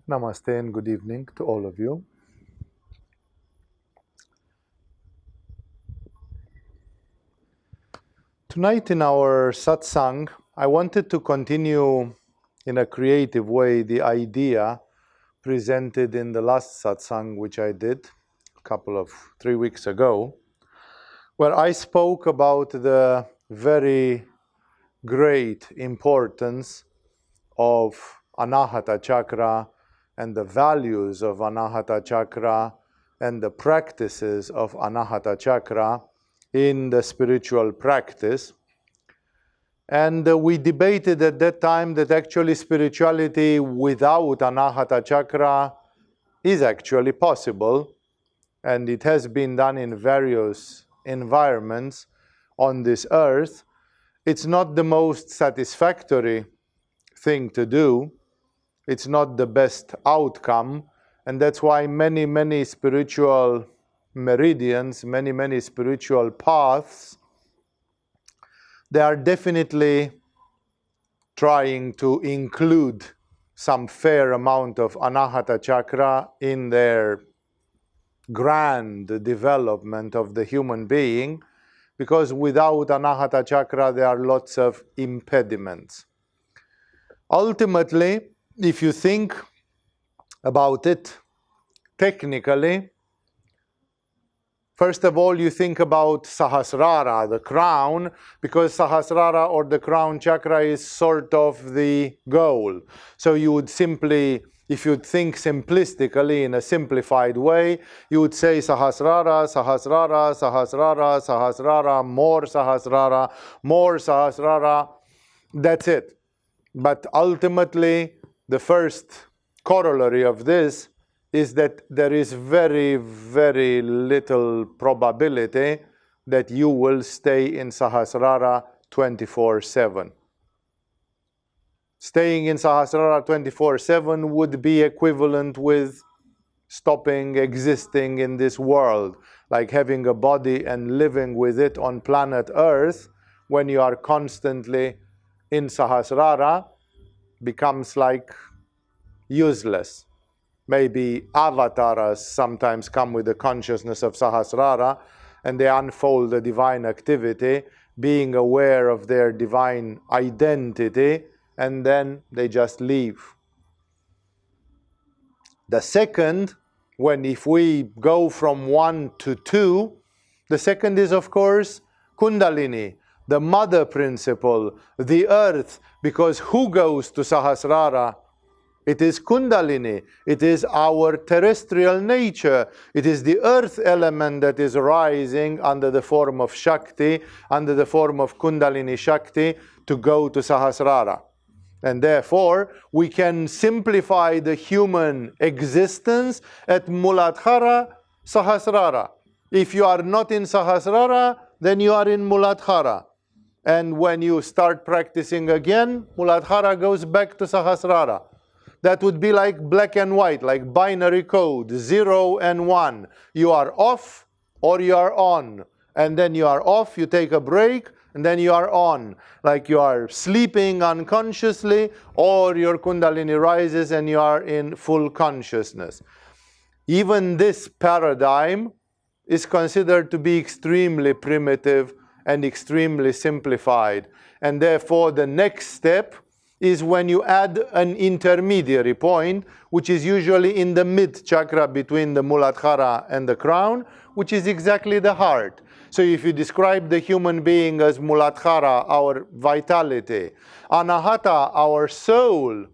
Namaste and good evening to all of you. Tonight in our satsang, I wanted to continue in a creative way the idea presented in the last satsang which I did a 3 weeks ago, where I spoke about the very great importance of anahata chakra and the values of anahata chakra and the practices of anahata chakra in the spiritual practice. And we debated at that time that actually spirituality without anahata chakra is actually possible, and it has been done in various environments on this earth. It's not the most satisfactory thing to do. It's not the best outcome, and that's why many spiritual meridians, many spiritual paths, they are definitely trying to include some fair amount of anahata chakra in their grand development of the human being, because without anahata chakra there are lots of impediments. Ultimately, if you think about it technically, first of all, you think about sahasrara, the crown, because sahasrara or the crown chakra is sort of the goal. So you would simply, if you think simplistically in a simplified way, you would say sahasrara, sahasrara, sahasrara, sahasrara, more sahasrara, more sahasrara. That's it. But ultimately, the first corollary of this is that there is very little probability that you will stay in sahasrara 24/7. Staying in sahasrara 24/7 would be equivalent with stopping existing in this world, like having a body and living with it on planet Earth. When you are constantly in sahasrara, becomes like useless. Maybe avatars sometimes come with the consciousness of sahasrara and they unfold the divine activity, being aware of their divine identity, and then they just leave. The second, if we go from 1 to 2, the second is of course Kundalini, the mother principle, the earth, because who goes to sahasrara? It is Kundalini. It is our terrestrial nature. It is the earth element that is rising under the form of Shakti, under the form of Kundalini Shakti, to go to sahasrara. And therefore, we can simplify the human existence at Muladhara, Sahasrara. If you are not in sahasrara, then you are in Muladhara. And when you start practicing again, Muladhara goes back to sahasrara. That would be like black and white, like binary code, 0 and 1. You are off or you are on. And then you are off, you take a break, and then you are on. Like you are sleeping unconsciously, or your Kundalini rises and you are in full consciousness. Even this paradigm is considered to be extremely primitive and extremely simplified. And therefore the next step is when you add an intermediary point, which is usually in the mid chakra between the Muladhara and the crown, which is exactly the heart. So if you describe the human being as Muladhara, our vitality, anahata, our soul,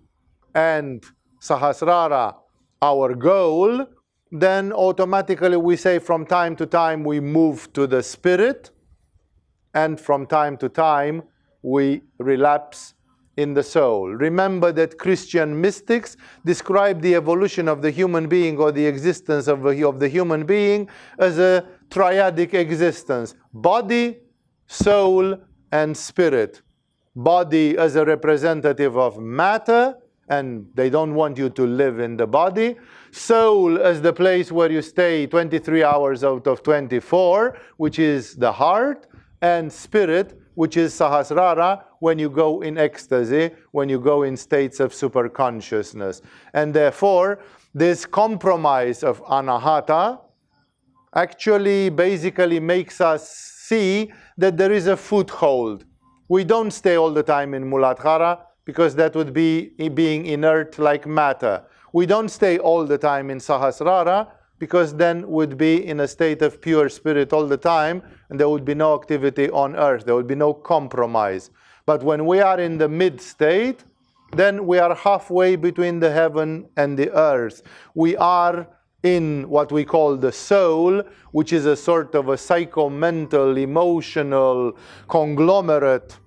and sahasrara, our goal, then automatically we say from time to time we move to the spirit, and from time to time we relapse in the soul. Remember that Christian mystics describe the evolution of the human being, or the existence of the human being, as a triadic existence: body, soul, and spirit. Body as a representative of matter, and they don't want you to live in the body. Soul as the place where you stay 23 hours out of 24, which is the heart. And spirit, which is sahasrara, when you go in ecstasy, when you go in states of superconsciousness. And therefore, this compromise of anahata actually basically makes us see that there is a foothold. We don't stay all the time in Muladhara, because that would be being inert like matter. We don't stay all the time in sahasrara, because then would be in a state of pure spirit all the time, and there would be no activity on earth, there would be no compromise. But when we are in the mid state, then we are halfway between the heaven and the earth. We are in what we call the soul, which is a sort of a psycho-mental, emotional conglomerate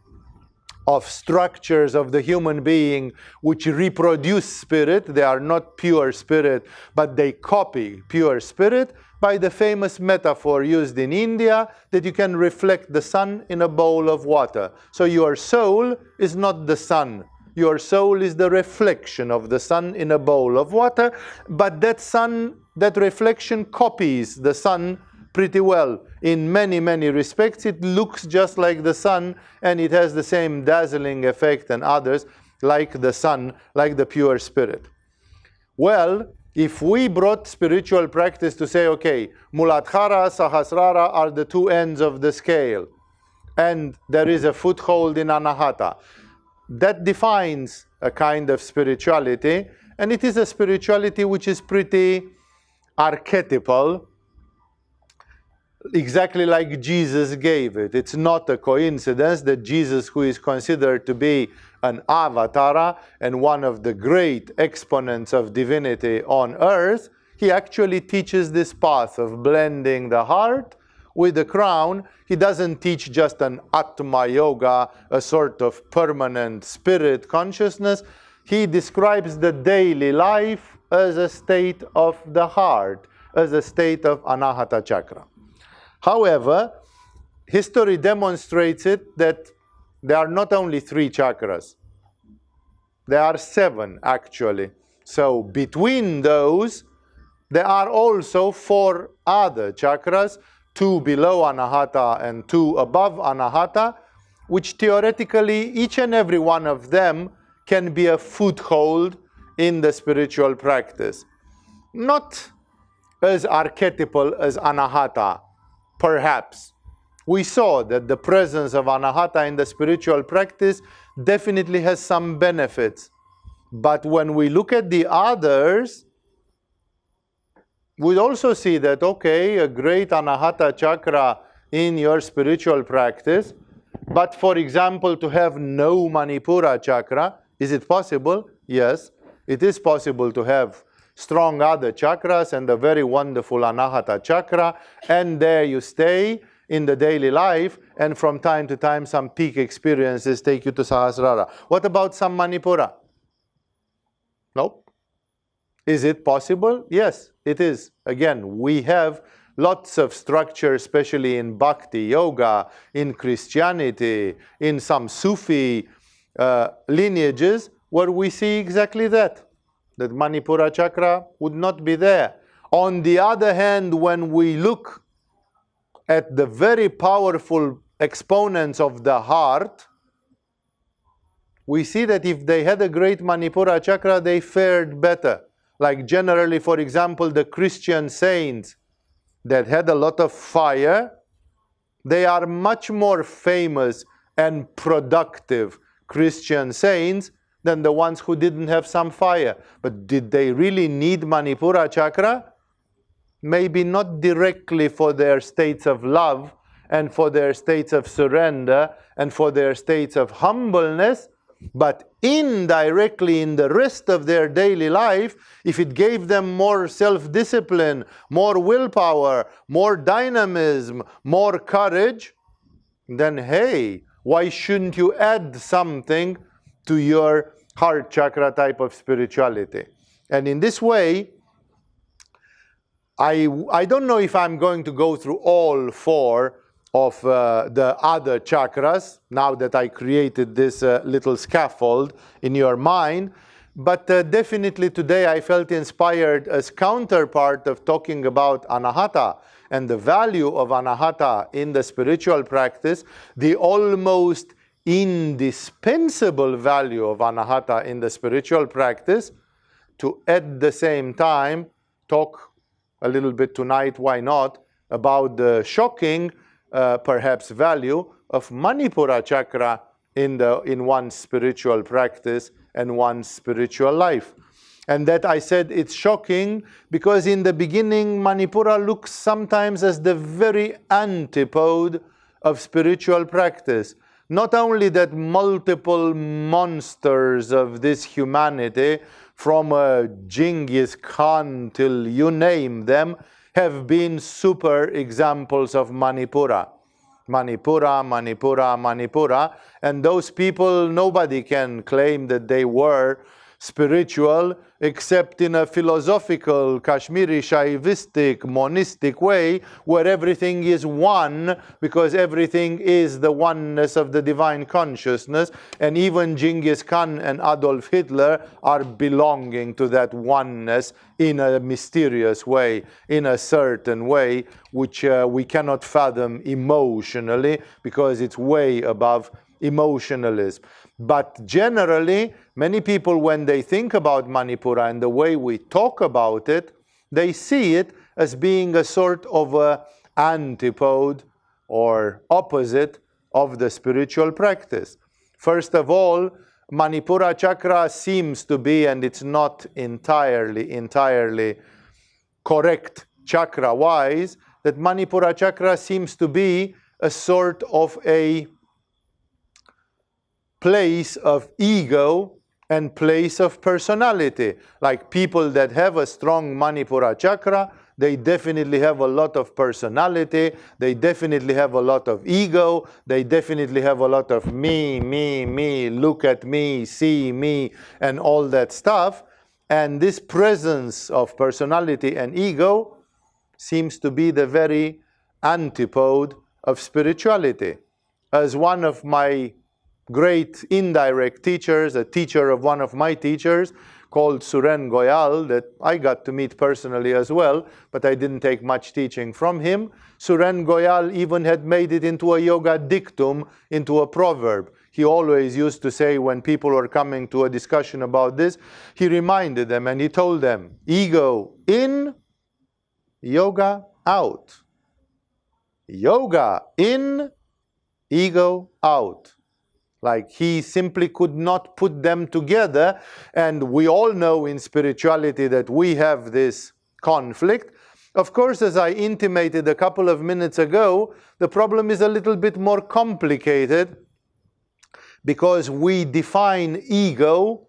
of structures of the human being which reproduce spirit. They are not pure spirit, but they copy pure spirit, by the famous metaphor used in India that you can reflect the sun in a bowl of water. So your soul is not the sun. Your soul is the reflection of the sun in a bowl of water, but that sun, that reflection copies the sun pretty well. In many, many respects, it looks just like the sun, and it has the same dazzling effect and others like the sun, like the pure spirit. Well, if we brought spiritual practice to say, okay, Muladhara, Sahasrara are the two ends of the scale, and there is a foothold in anahata, that defines a kind of spirituality, and it is a spirituality which is pretty archetypal, exactly like Jesus gave it. It's not a coincidence that Jesus, who is considered to be an avatara and one of the great exponents of divinity on earth, he actually teaches this path of blending the heart with the crown. He doesn't teach just an Atma Yoga, a sort of permanent spirit consciousness. He describes the daily life as a state of the heart, as a state of anahata chakra. However, history demonstrates it that there are not only 3 chakras, there are 7 actually. So between those, there are also 4 other chakras, 2 below anahata and 2 above anahata, which theoretically each and every one of them can be a foothold in the spiritual practice. Not as archetypal as anahata, perhaps. We saw that the presence of anahata in the spiritual practice definitely has some benefits. But when we look at the others, we also see that, okay, a great anahata chakra in your spiritual practice, but for example, to have no Manipura chakra, is it possible? Yes, it is possible to have strong other chakras and a very wonderful anahata chakra, and there you stay in the daily life, and from time to time some peak experiences take you to sahasrara. What about some Manipura? Nope. Is it possible? Yes, it is. Again, we have lots of structure, especially in bhakti yoga, in Christianity, in some Sufi lineages, where we see exactly that Manipura chakra would not be there. On the other hand, when we look at the very powerful exponents of the heart, we see that if they had a great Manipura chakra, they fared better. Like generally, for example, the Christian saints that had a lot of fire, they are much more famous and productive Christian saints than the ones who didn't have some fire. But did they really need Manipura chakra? Maybe not directly for their states of love and for their states of surrender and for their states of humbleness, but indirectly in the rest of their daily life, if it gave them more self-discipline, more willpower, more dynamism, more courage, then hey, why shouldn't you add something to your heart chakra type of spirituality? And in this way, I don't know if I'm going to go through all 4 of the other chakras, now that I created this little scaffold in your mind, but definitely today I felt inspired as counterpart of talking about anahata and the value of anahata in the spiritual practice, the almost indispensable value of anahata in the spiritual practice, to at the same time talk a little bit tonight, why not, about the shocking, perhaps, value of Manipura chakra in one's spiritual practice and one's spiritual life. And that I said it's shocking because in the beginning Manipura looks sometimes as the very antipode of spiritual practice. Not only that multiple monsters of this humanity, from Genghis Khan till you name them, have been super examples of Manipura. Manipura, Manipura, Manipura. And those people, nobody can claim that they were spiritual except in a philosophical, Kashmiri, Shaivistic, monistic way, where everything is one, because everything is the oneness of the divine consciousness. And even Genghis Khan and Adolf Hitler are belonging to that oneness in a mysterious way, in a certain way, which we cannot fathom emotionally, because it's way above emotionalism. But generally, many people, when they think about Manipura and the way we talk about it, they see it as being a sort of a antipode or opposite of the spiritual practice. First of all, Manipura chakra seems to be, and it's not entirely correct chakra-wise, that Manipura chakra seems to be a sort of a place of ego and place of personality. Like people that have a strong Manipura chakra, they definitely have a lot of personality, they definitely have a lot of ego, they definitely have a lot of me, look at me, see me, and all that stuff. And this presence of personality and ego seems to be the very antipode of spirituality. As one of my great indirect teachers, a teacher of one of my teachers, called Suren Goyal, that I got to meet personally as well, but I didn't take much teaching from him. Suren Goyal even had made it into a yoga dictum, into a proverb. He always used to say, when people were coming to a discussion about this, he reminded them and he told them, ego in, yoga out. Yoga in, ego out. Like he simply could not put them together. And we all know in spirituality that we have this conflict. Of course, as I intimated a couple of minutes ago, the problem is a little bit more complicated because we define ego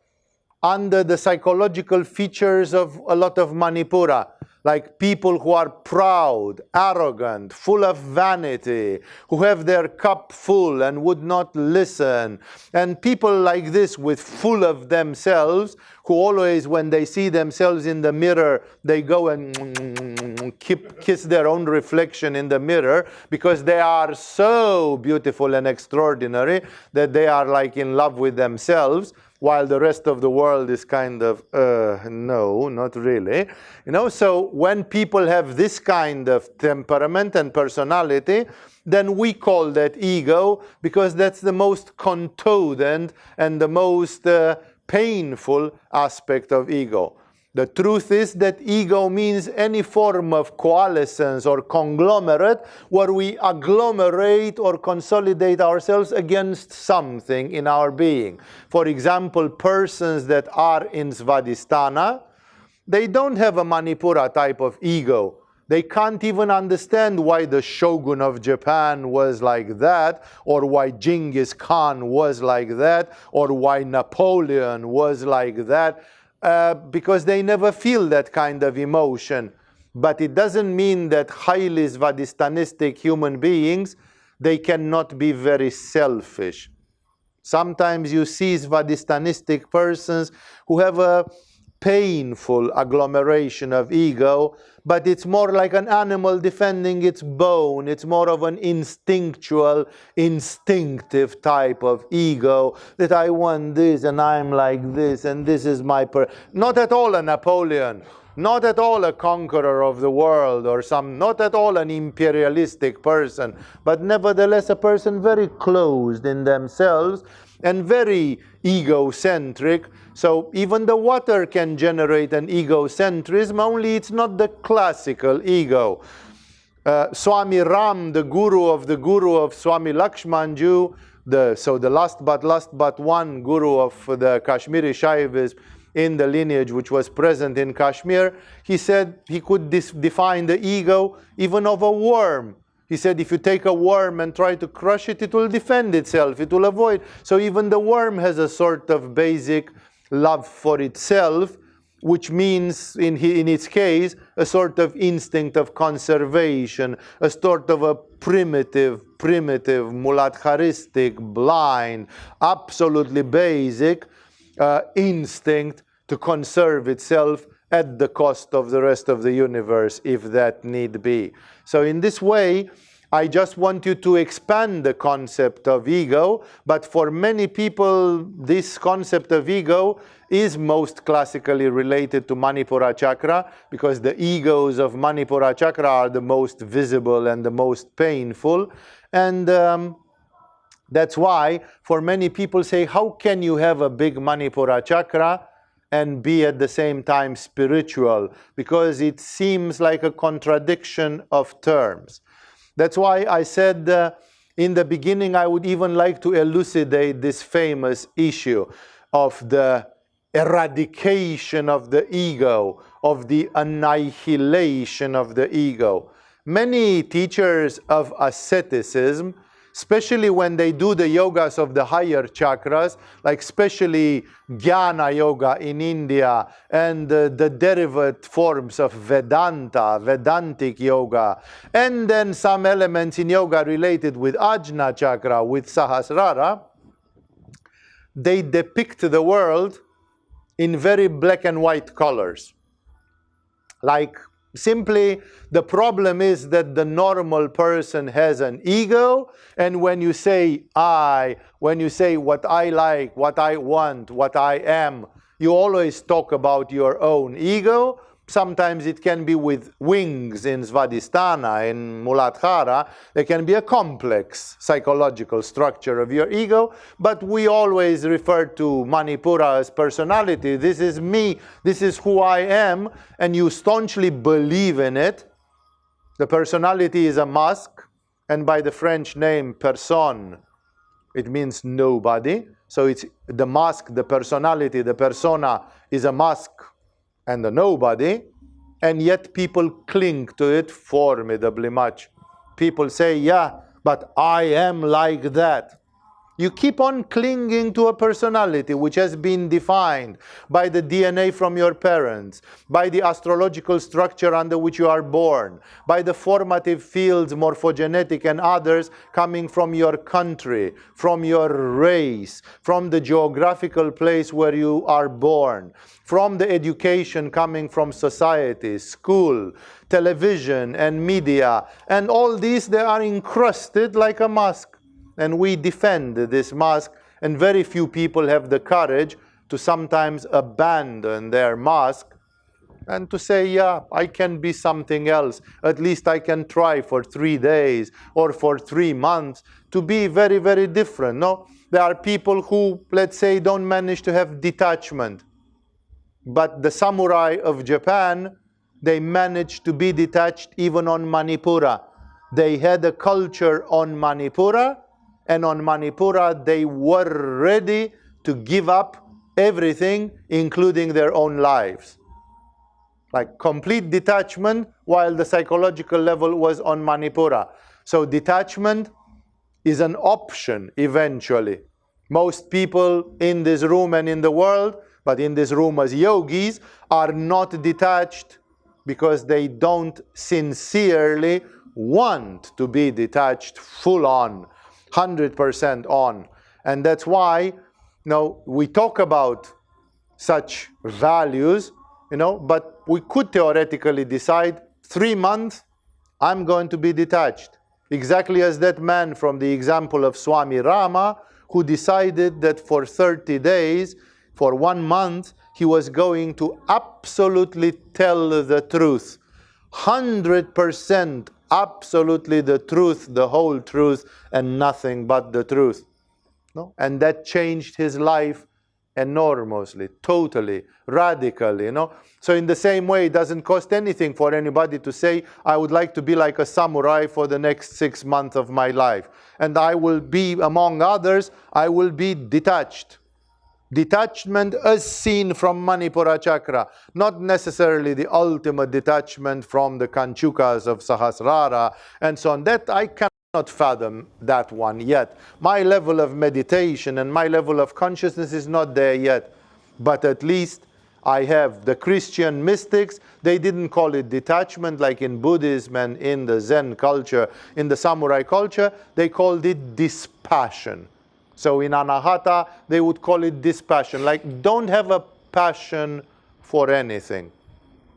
under the psychological features of a lot of Manipura. Like people who are proud, arrogant, full of vanity, who have their cup full and would not listen. And people like this, with full of themselves, who always, when they see themselves in the mirror, they go and kiss their own reflection in the mirror, because they are so beautiful and extraordinary that they are like in love with themselves, while the rest of the world is kind of, no, not really. You know, so when people have this kind of temperament and personality, then we call that ego, because that's the most contouded and the most painful aspect of ego. The truth is that ego means any form of coalescence or conglomerate where we agglomerate or consolidate ourselves against something in our being. For example, persons that are in Svadhisthana, they don't have a Manipura type of ego. They can't even understand why the shogun of Japan was like that, or why Genghis Khan was like that, or why Napoleon was like that. Because they never feel that kind of emotion. But it doesn't mean that highly Svadhishthanistic human beings, they cannot be very selfish. Sometimes you see Svadhishthanistic persons who have a painful agglomeration of ego, but it's more like an animal defending its bone. It's more of an instinctual, instinctive type of ego, that I want this and I'm like this and this is my not at all a Napoleon not at all a conqueror of the world or not at all an imperialistic person, but nevertheless a person very closed in themselves and very egocentric. So even the water can generate an egocentrism, only it's not the classical ego. Swami Ram, the guru of Swami Lakshmanju, the last but one guru of the Kashmiri Shaivism in the lineage which was present in Kashmir, he said he could define the ego even of a worm. He said if you take a worm and try to crush it, it will defend itself, it will avoid. So even the worm has a sort of basic love for itself, which means in its case a sort of instinct of conservation, a sort of a primitive, muladharistic, blind, absolutely basic instinct to conserve itself at the cost of the rest of the universe, if that need be. So in this way, I just want you to expand the concept of ego, but for many people, this concept of ego is most classically related to Manipura chakra, because the egos of Manipura chakra are the most visible and the most painful. And that's why for many people say, how can you have a big Manipura chakra and be at the same time spiritual? Because it seems like a contradiction of terms. That's why I said in the beginning I would even like to elucidate this famous issue of the eradication of the ego, of the annihilation of the ego. Many teachers of asceticism, especially when they do the yogas of the higher chakras, like especially Jnana Yoga in India and the derivative forms of Vedanta, Vedantic Yoga, and then some elements in yoga related with Ajna Chakra, with Sahasrara, they depict the world in very black and white colors. Like, simply, the problem is that the normal person has an ego, and when you say I, when you say what I like, what I want, what I am, you always talk about your own ego. Sometimes it can be with wings in Svadhisthana, in Muladhara. There can be a complex psychological structure of your ego, but we always refer to Manipura as personality. This is me, this is who I am, and you staunchly believe in it. The personality is a mask, and by the French name personne, it means nobody. So it's the mask, the personality, the persona is a mask and a nobody, and yet people cling to it formidably much. People say, yeah, but I am like that. You keep on clinging to a personality which has been defined by the DNA from your parents, by the astrological structure under which you are born, by the formative fields, morphogenetic and others, coming from your country, from your race, from the geographical place where you are born, from the education coming from society, school, television and media, and all these, they are encrusted like a mask. And we defend this mask, and very few people have the courage to sometimes abandon their mask and to say, yeah, I can be something else. At least I can try for 3 days or for 3 months to be very, very different. No, there are people who, let's say, don't manage to have detachment. But the samurai of Japan, they managed to be detached even on Manipura. They had a culture on Manipura, and on Manipura they were ready to give up everything, including their own lives. Like complete detachment, while the psychological level was on Manipura. So detachment is an option eventually. Most people in this room and in the world, but in this room as yogis, are not detached because they don't sincerely want to be detached full on, 100% on. And that's why, we talk about such values, but we could theoretically decide 3 months, I'm going to be detached. Exactly as that man from the example of Swami Rama, who decided that for 30 days For 1 month, he was going to absolutely tell the truth. 100% absolutely the truth, the whole truth, and nothing but the truth. No? And that changed his life enormously, totally, radically. So in the same way, it doesn't cost anything for anybody to say, I would like to be like a samurai for the next 6 months of my life. And I will be, among others, I will be detached. Detachment as seen from Manipura chakra, not necessarily the ultimate detachment from the kanchukas of sahasrara and so on. That I cannot fathom that one yet. My level of meditation and my level of consciousness is not there yet. But at least I have the Christian mystics. They didn't call it detachment like in Buddhism and in the Zen culture, in the samurai culture. They called it dispassion. So in anahata, they would call it dispassion, like don't have a passion for anything.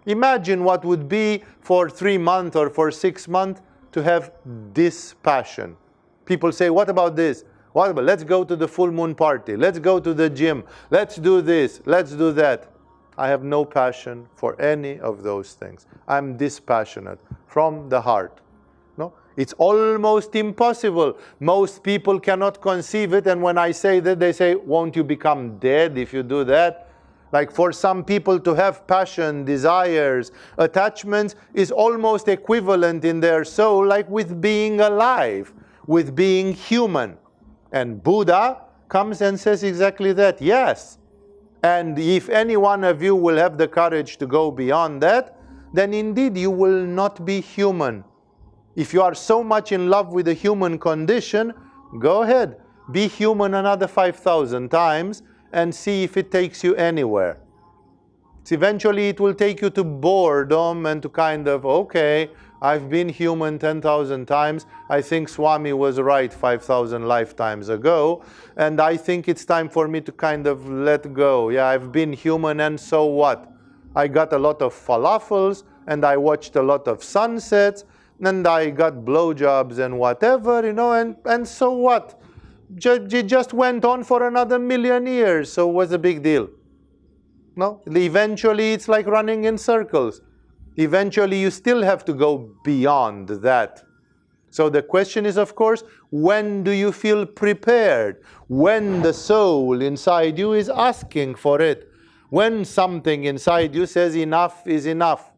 Imagine what would be for 3 months or for 6 months to have dispassion. People say, what about this? What about, let's go to the full moon party. Let's go to the gym. Let's do this. Let's do that. I have no passion for any of those things. I'm dispassionate from the heart. No? It's almost impossible. Most people cannot conceive it, and when I say that, they say, won't you become dead if you do that? Like for some people to have passion, desires, attachments is almost equivalent in their soul like with being alive, with being human. And Buddha comes and says exactly that, yes. And if any one of you will have the courage to go beyond that, then indeed you will not be human. If you are so much in love with the human condition, go ahead, be human another 5,000 times and see if it takes you anywhere. So eventually it will take you to boredom and to kind of, okay, I've been human 10,000 times. I think Swami was right 5,000 lifetimes ago. And I think it's time for me to kind of let go. Yeah, I've been human, and so what? I got a lot of falafels, and I watched a lot of sunsets, and I got blowjobs and whatever, and so what? It just went on for another 1,000,000 years, so what's the big deal? No? Eventually it's like running in circles. Eventually you still have to go beyond that. So the question is, of course, when do you feel prepared? When the soul inside you is asking for it. When something inside you says enough is enough.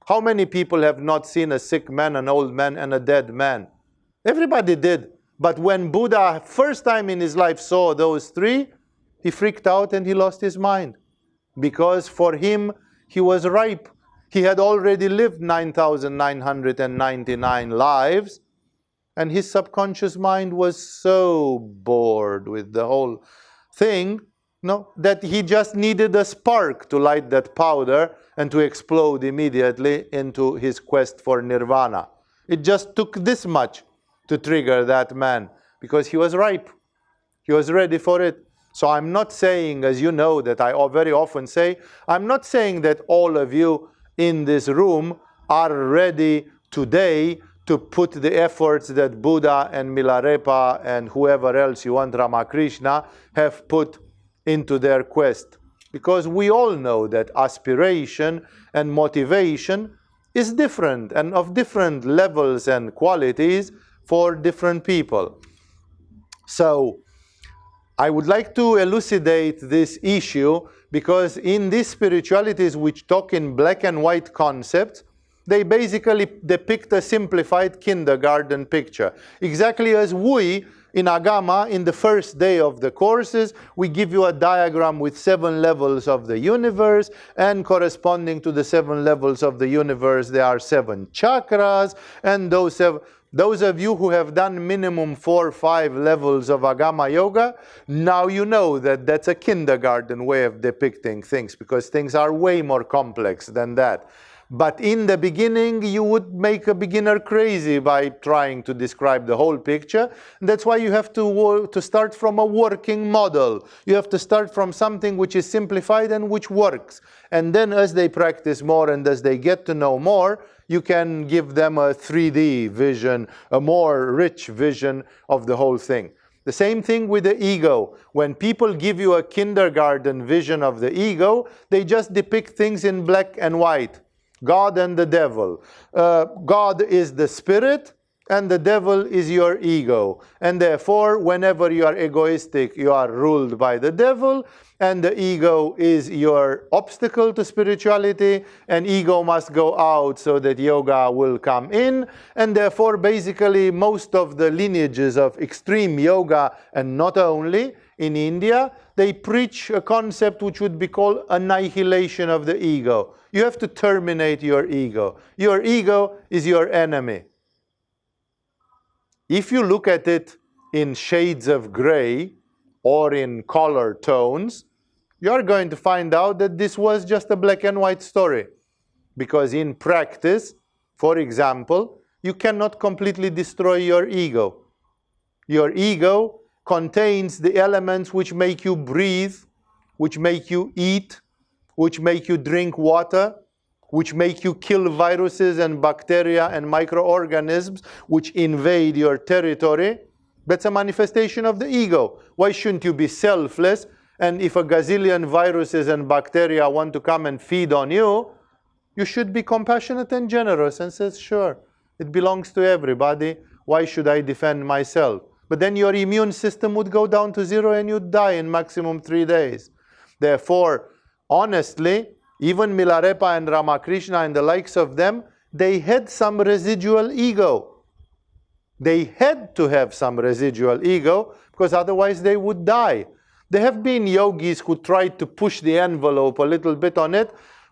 How many people have not seen a sick man, an old man, and a dead man? Everybody did. But when Buddha first time in his life saw those three, he freaked out and he lost his mind. Because for him, he was ripe. He had already lived 9,999 lives, and his subconscious mind was so bored with the whole thing, that he just needed a spark to light that powder and to explode immediately into his quest for nirvana. It just took this much to trigger that man, because he was ripe. He was ready for it. So I'm not saying, as you know, that I very often say, I'm not saying that all of you in this room are ready today to put the efforts that Buddha and Milarepa and whoever else you want, Ramakrishna, have put into their quest. Because we all know that aspiration and motivation is different and of different levels and qualities for different people. So I would like to elucidate this issue, because in these spiritualities which talk in black and white concepts, they basically depict a simplified kindergarten picture. Exactly as we, in Agama, in the first day of the courses, we give you a diagram with 7 levels of the universe, and corresponding to the 7 levels of the universe, there are 7 chakras, and those of you who have done minimum 4 or 5 levels of Agama Yoga, now you know that that's a kindergarten way of depicting things, because things are way more complex than that. But in the beginning, you would make a beginner crazy by trying to describe the whole picture. And that's why you have to start from a working model. You have to start from something which is simplified and which works. And then as they practice more and as they get to know more, you can give them a 3D vision, a more rich vision of the whole thing. The same thing with the ego. When people give you a kindergarten vision of the ego, they just depict things in black and white. God and the devil. God is the spirit, and the devil is your ego. And therefore, whenever you are egoistic, you are ruled by the devil, and the ego is your obstacle to spirituality, and ego must go out so that yoga will come in. And therefore, basically, most of the lineages of extreme yoga, and not only in India, they preach a concept which would be called annihilation of the ego. You have to terminate your ego. Your ego is your enemy. If you look at it in shades of gray or in color tones, you're going to find out that this was just a black and white story. Because in practice, for example, you cannot completely destroy your ego. Your ego contains the elements which make you breathe, which make you eat, which make you drink water, which make you kill viruses and bacteria and microorganisms which invade your territory. That's a manifestation of the ego. Why shouldn't you be selfless? And if a gazillion viruses and bacteria want to come and feed on you, you should be compassionate and generous and says, sure, it belongs to everybody. Why should I defend myself? But then your immune system would go down to zero and you'd die in maximum 3 days. Therefore, honestly, even Milarepa and Ramakrishna and the likes of them, they had some residual ego. They had to have some residual ego because otherwise they would die. There have been yogis who tried to push the envelope a little bit on it,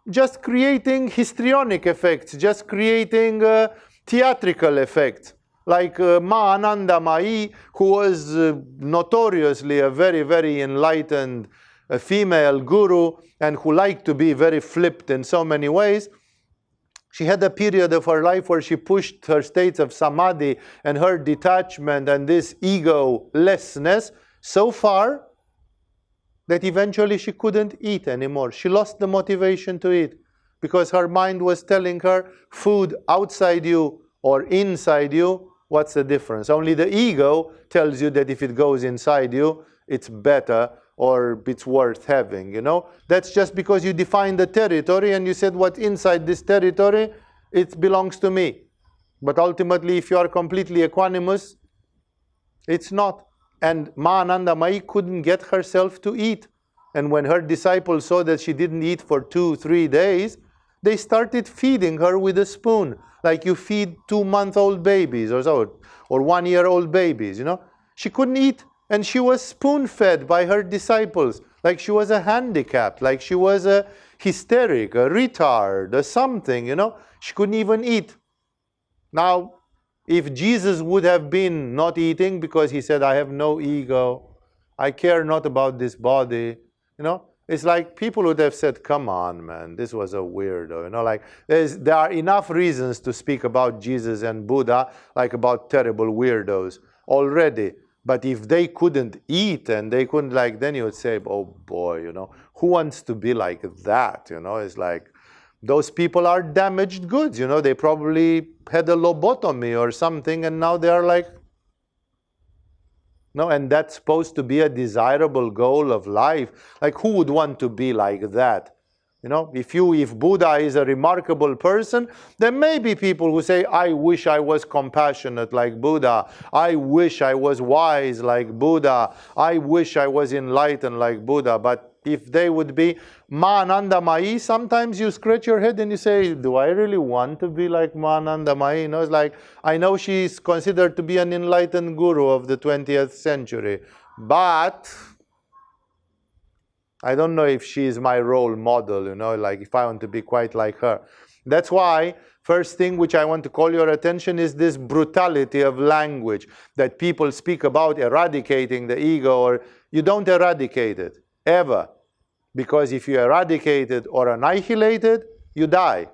just creating histrionic effects, just creating theatrical effects. Like Ma Anandamayi, who was notoriously a very, very enlightened female guru and who liked to be very flipped in so many ways. She had a period of her life where she pushed her states of samadhi and her detachment and this ego-lessness so far that eventually she couldn't eat anymore. She lost the motivation to eat because her mind was telling her food outside you or inside you, what's the difference? Only the ego tells you that if it goes inside you, it's better or it's worth having, you know. That's just because you define the territory and you said what's inside this territory, it belongs to me. But ultimately, if you are completely equanimous, it's not. And Ma Anandamayi couldn't get herself to eat. And when her disciples saw that she didn't eat for 2-3 days, they started feeding her with a spoon, like you feed 2-month-old babies or so, or 1-year-old babies, you know. She couldn't eat, and she was spoon-fed by her disciples, like she was a handicap, like she was a hysteric, a retard, or something, you know. She couldn't even eat. Now, if Jesus would have been not eating because he said, I have no ego, I care not about this body, you know, it's like people would have said, come on, man, this was a weirdo, you know, like there are enough reasons to speak about Jesus and Buddha, like about terrible weirdos already. But if they couldn't eat and they couldn't, like, then you would say, oh boy, you know, who wants to be like that, you know, it's like, those people are damaged goods, you know, they probably had a lobotomy or something and now they are like, no, and that's supposed to be a desirable goal of life. Like, who would want to be like that? You know, if Buddha is a remarkable person, there may be people who say, I wish I was compassionate like Buddha. I wish I was wise like Buddha. I wish I was enlightened like Buddha. But if they would be Ma Anandamayi, sometimes you scratch your head and you say, do I really want to be like Ma Anandamayi? You know, it's like, I know she's considered to be an enlightened guru of the 20th century, but I don't know if she is my role model, you know, like if I want to be quite like her. That's why, first thing which I want to call your attention is this brutality of language that people speak about eradicating the ego, or you don't eradicate it, ever. Because if you eradicate it or annihilate it, you die.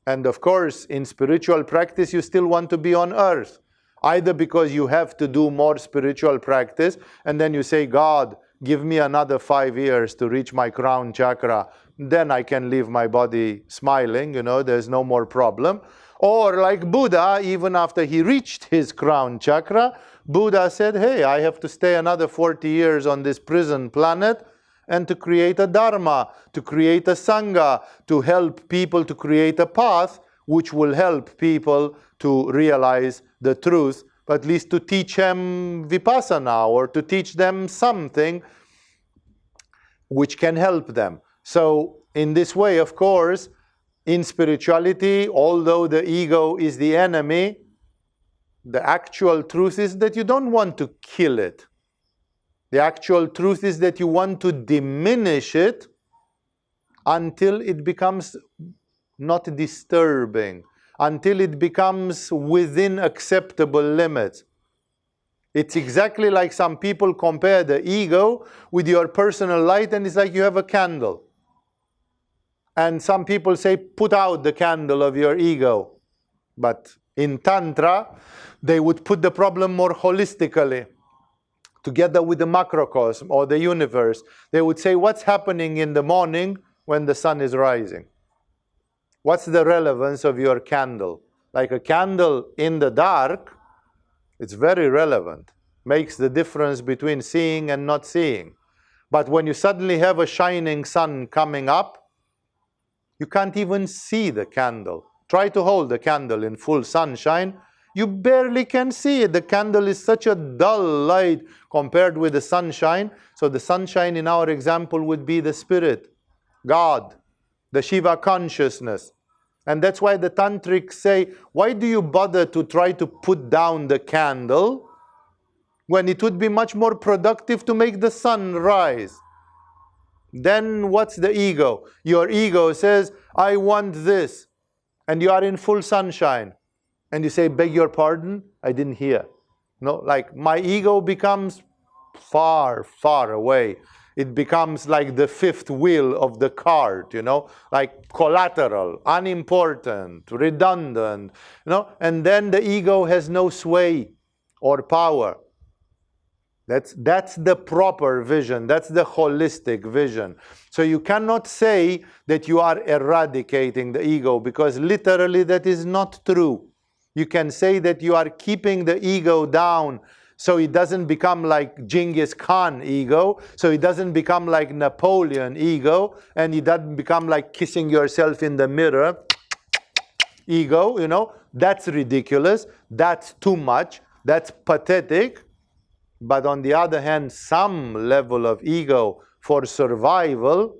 And of course, in spiritual practice, you still want to be on earth. Either because you have to do more spiritual practice, and then you say, God, give me another 5 years to reach my crown chakra, then I can leave my body smiling, you know, there's no more problem. Or like Buddha, even after he reached his crown chakra, Buddha said, hey, I have to stay another 40 years on this prison planet and to create a dharma, to create a sangha, to help people to create a path which will help people to realize the truth, but at least to teach them vipassana or to teach them something which can help them. So in this way, of course, in spirituality, although the ego is the enemy, the actual truth is that you don't want to kill it. The actual truth is that you want to diminish it until it becomes not disturbing, until it becomes within acceptable limits. It's exactly like some people compare the ego with your personal light, and it's like you have a candle. And some people say, put out the candle of your ego. But in Tantra, they would put the problem more holistically, together with the macrocosm or the universe. They would say, what's happening in the morning when the sun is rising? What's the relevance of your candle? Like a candle in the dark, it's very relevant. Makes the difference between seeing and not seeing. But when you suddenly have a shining sun coming up, you can't even see the candle. Try to hold the candle in full sunshine. You barely can see it. The candle is such a dull light compared with the sunshine. So the sunshine in our example would be the spirit, God, the Shiva consciousness. And that's why the tantrics say, why do you bother to try to put down the candle when it would be much more productive to make the sun rise? Then what's the ego? Your ego says, I want this. And you are in full sunshine. And you say, beg your pardon? I didn't hear. No, like my ego becomes far, far away. It becomes like the fifth wheel of the cart, you know, like collateral, unimportant, redundant, you know, and then the ego has no sway or power. That's the proper vision. That's the holistic vision. So you cannot say that you are eradicating the ego, because literally that is not true. You can say that you are keeping the ego down so it doesn't become like Genghis Khan ego, so it doesn't become like Napoleon ego, and it doesn't become like kissing yourself in the mirror ego, you know. That's ridiculous. That's too much. That's pathetic. But on the other hand, some level of ego for survival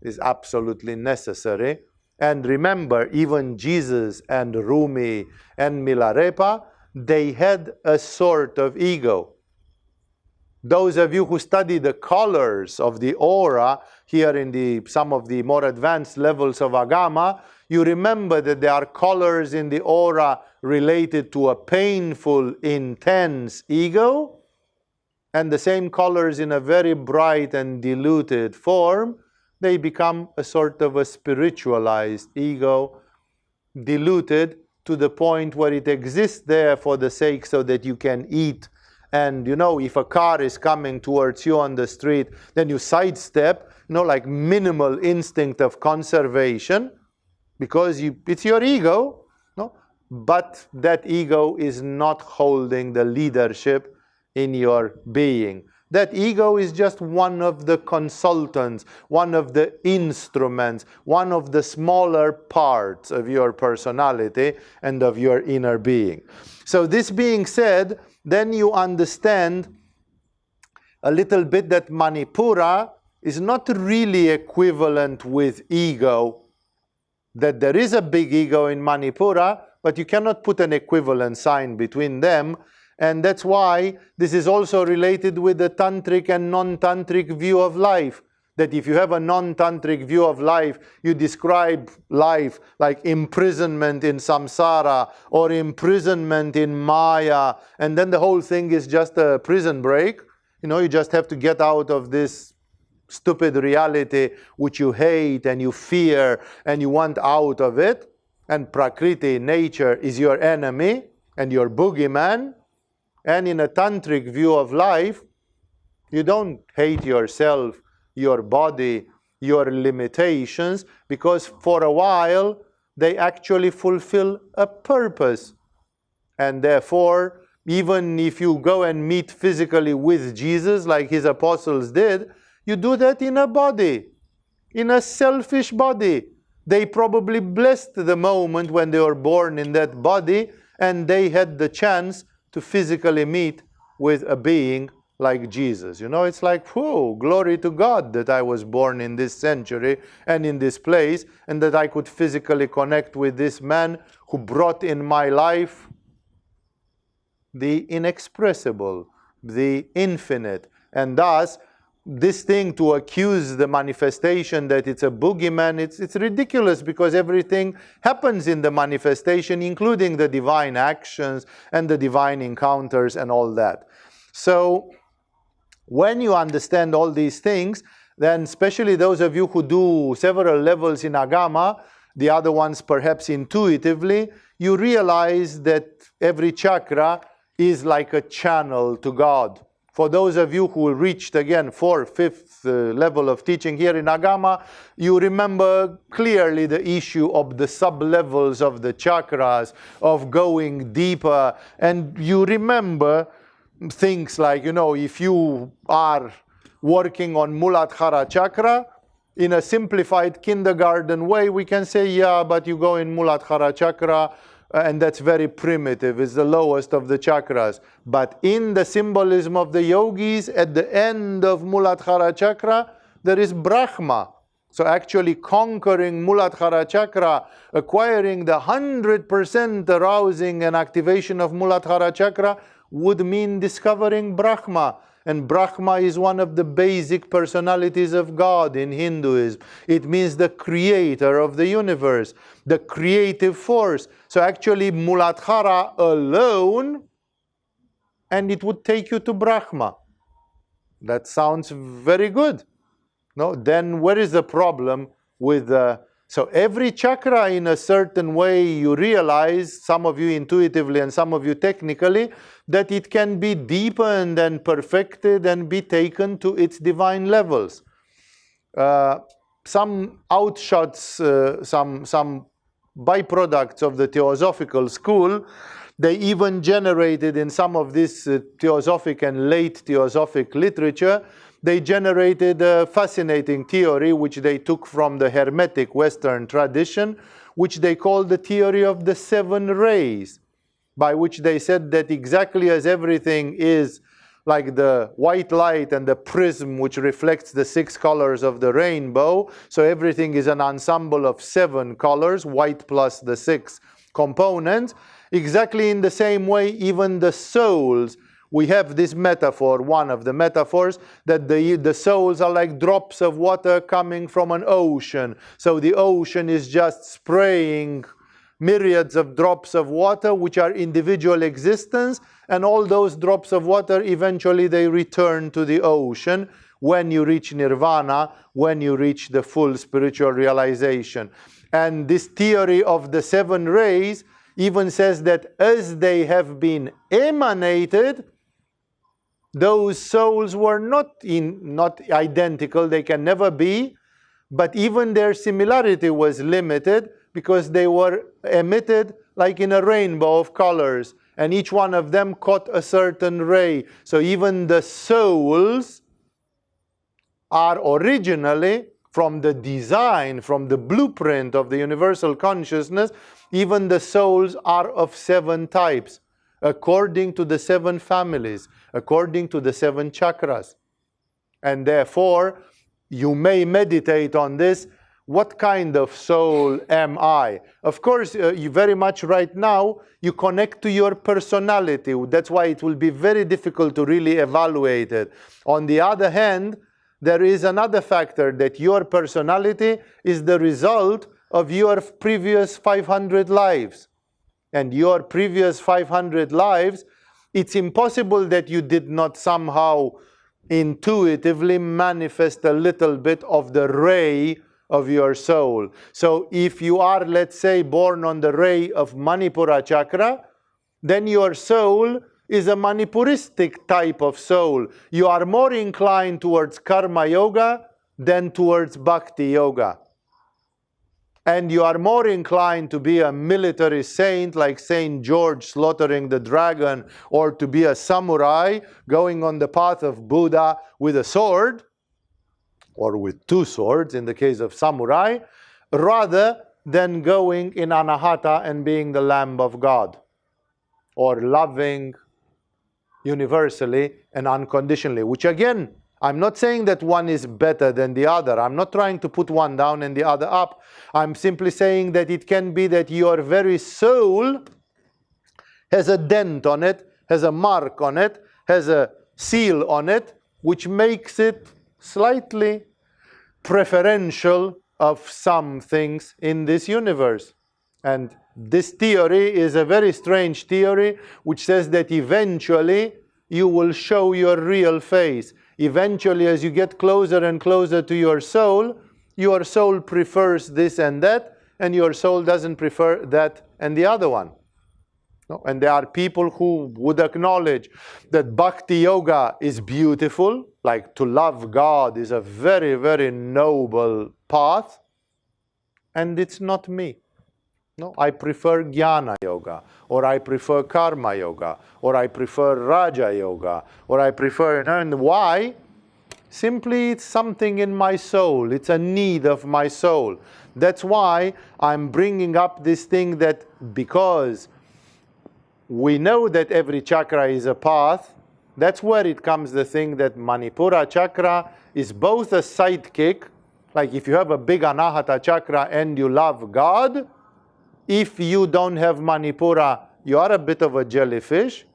is absolutely necessary. And remember, even Jesus and Rumi and Milarepa, they had a sort of ego. Those of you who study the colors of the aura here in some of the more advanced levels of Agama, you remember that there are colors in the aura related to a painful, intense ego, and the same colors in a very bright and diluted form, they become a sort of a spiritualized ego, diluted to the point where it exists there for the sake so that you can eat. And you know, if a car is coming towards you on the street, then you sidestep, you know, like minimal instinct of conservation, because it's your ego, no? But that ego is not holding the leadership in your being. That ego is just one of the consultants, one of the instruments, one of the smaller parts of your personality and of your inner being. So this being said, then you understand a little bit that Manipura is not really equivalent with ego, that there is a big ego in Manipura, but you cannot put an equivalent sign between them. And that's why this is also related with the tantric and non-tantric view of life. That if you have a non-tantric view of life, you describe life like imprisonment in samsara or imprisonment in maya, and then the whole thing is just a prison break. You know, you just have to get out of this stupid reality which you hate and you fear and you want out of it. And Prakriti, nature, is your enemy and your boogeyman. And in a tantric view of life, you don't hate yourself, your body, your limitations, because for a while they actually fulfill a purpose. And therefore, Even if you go and meet physically with Jesus, like his apostles did, you do that in a body, in a selfish body. They probably blessed the moment when they were born in that body, and they had the chance to physically meet with a being like Jesus. You know, it's like, whoa, glory to God that I was born in this century and in this place, and that I could physically connect with this man who brought in my life the inexpressible, the infinite. And thus, this thing to accuse the manifestation that it's a boogeyman, it's ridiculous, because everything happens in the manifestation, including the divine actions and the divine encounters and all that. So, when you understand all these things, then especially those of you who do several levels in Agama, the other ones perhaps intuitively, you realize that every chakra is like a channel to God. For those of you who reached again 4th, 5th level of teaching here in Agama, you remember clearly the issue of the sub-levels of the chakras, of going deeper, and you remember things like, you know, if you are working on Muladhara chakra, in a simplified kindergarten way, we can say, yeah, but you go in Muladhara chakra, and that's very primitive, it's the lowest of the chakras. But in the symbolism of the yogis, at the end of Muladhara chakra, there is Brahma. So actually conquering Muladhara chakra, acquiring the 100% arousing and activation of Muladhara chakra, would mean discovering Brahma. And Brahma is one of the basic personalities of God in Hinduism. It means the creator of the universe, the creative force. So actually Muladhara alone, and it would take you to Brahma. That sounds very good. No? Then where is the problem with so every chakra in a certain way you realize, some of you intuitively and some of you technically, that it can be deepened and perfected and be taken to its divine levels. Some outshots, some byproducts of the Theosophical school, they even generated in some of this Theosophic and late Theosophic literature, they generated a fascinating theory which they took from the Hermetic Western tradition, which they called the theory of the 7 rays, by which they said that exactly as everything is like the white light and the prism which reflects the 6 colors of the rainbow, so everything is an ensemble of 7 colors, white plus the 6 components. Exactly in the same way, even the souls, we have this metaphor, one of the metaphors, that the souls are like drops of water coming from an ocean. So the ocean is just spraying myriads of drops of water, which are individual existence, and all those drops of water, eventually they return to the ocean when you reach nirvana, when you reach the full spiritual realization. And this theory of the 7 rays even says that as they have been emanated, those souls were not identical, they can never be, but even their similarity was limited because they were emitted like in a rainbow of colors, and each one of them caught a certain ray. So even the souls are originally, from the design, from the blueprint of the universal consciousness, even the souls are of 7 types, according to the 7 families, according to the 7 chakras. And therefore, you may meditate on this. What kind of soul am I? Of course, you very much right now, you connect to your personality. That's why it will be very difficult to really evaluate it. On the other hand, there is another factor, that your personality is the result of your previous 500 lives. And your previous 500 lives, it's impossible that you did not somehow intuitively manifest a little bit of the ray of your soul. So if you are, let's say, born on the ray of Manipura chakra, then your soul is a Manipuristic type of soul. You are more inclined towards karma yoga than towards bhakti yoga. and you are more inclined to be a military saint like Saint George slaughtering the dragon, or to be a samurai going on the path of Buddha with a sword, or with two swords in the case of samurai, rather than going in anahata and being the Lamb of God, or loving universally and unconditionally, which again, I'm not saying that one is better than the other. I'm not trying to put one down and the other up. I'm simply saying that it can be that your very soul has a dent on it, has a mark on it, has a seal on it, which makes it slightly preferential of some things in this universe. And this theory is a very strange theory, which says that eventually you will show your real face. Eventually, as you get closer and closer to your soul prefers this and that, and your soul doesn't prefer that and the other one. No? And there are people who would acknowledge that bhakti yoga is beautiful, like to love God is a very, very noble path, and it's not me. No, I prefer jnana yoga, or I prefer karma yoga, or I prefer raja yoga, or I prefer, and why? Simply it's something in my soul, it's a need of my soul. That's why I'm bringing up this thing, that because we know that every chakra is a path, that's where it comes the thing that Manipura chakra is both a sidekick, like if you have a big anahata chakra and you love God, if you don't have Manipura, you are a bit of a jellyfish.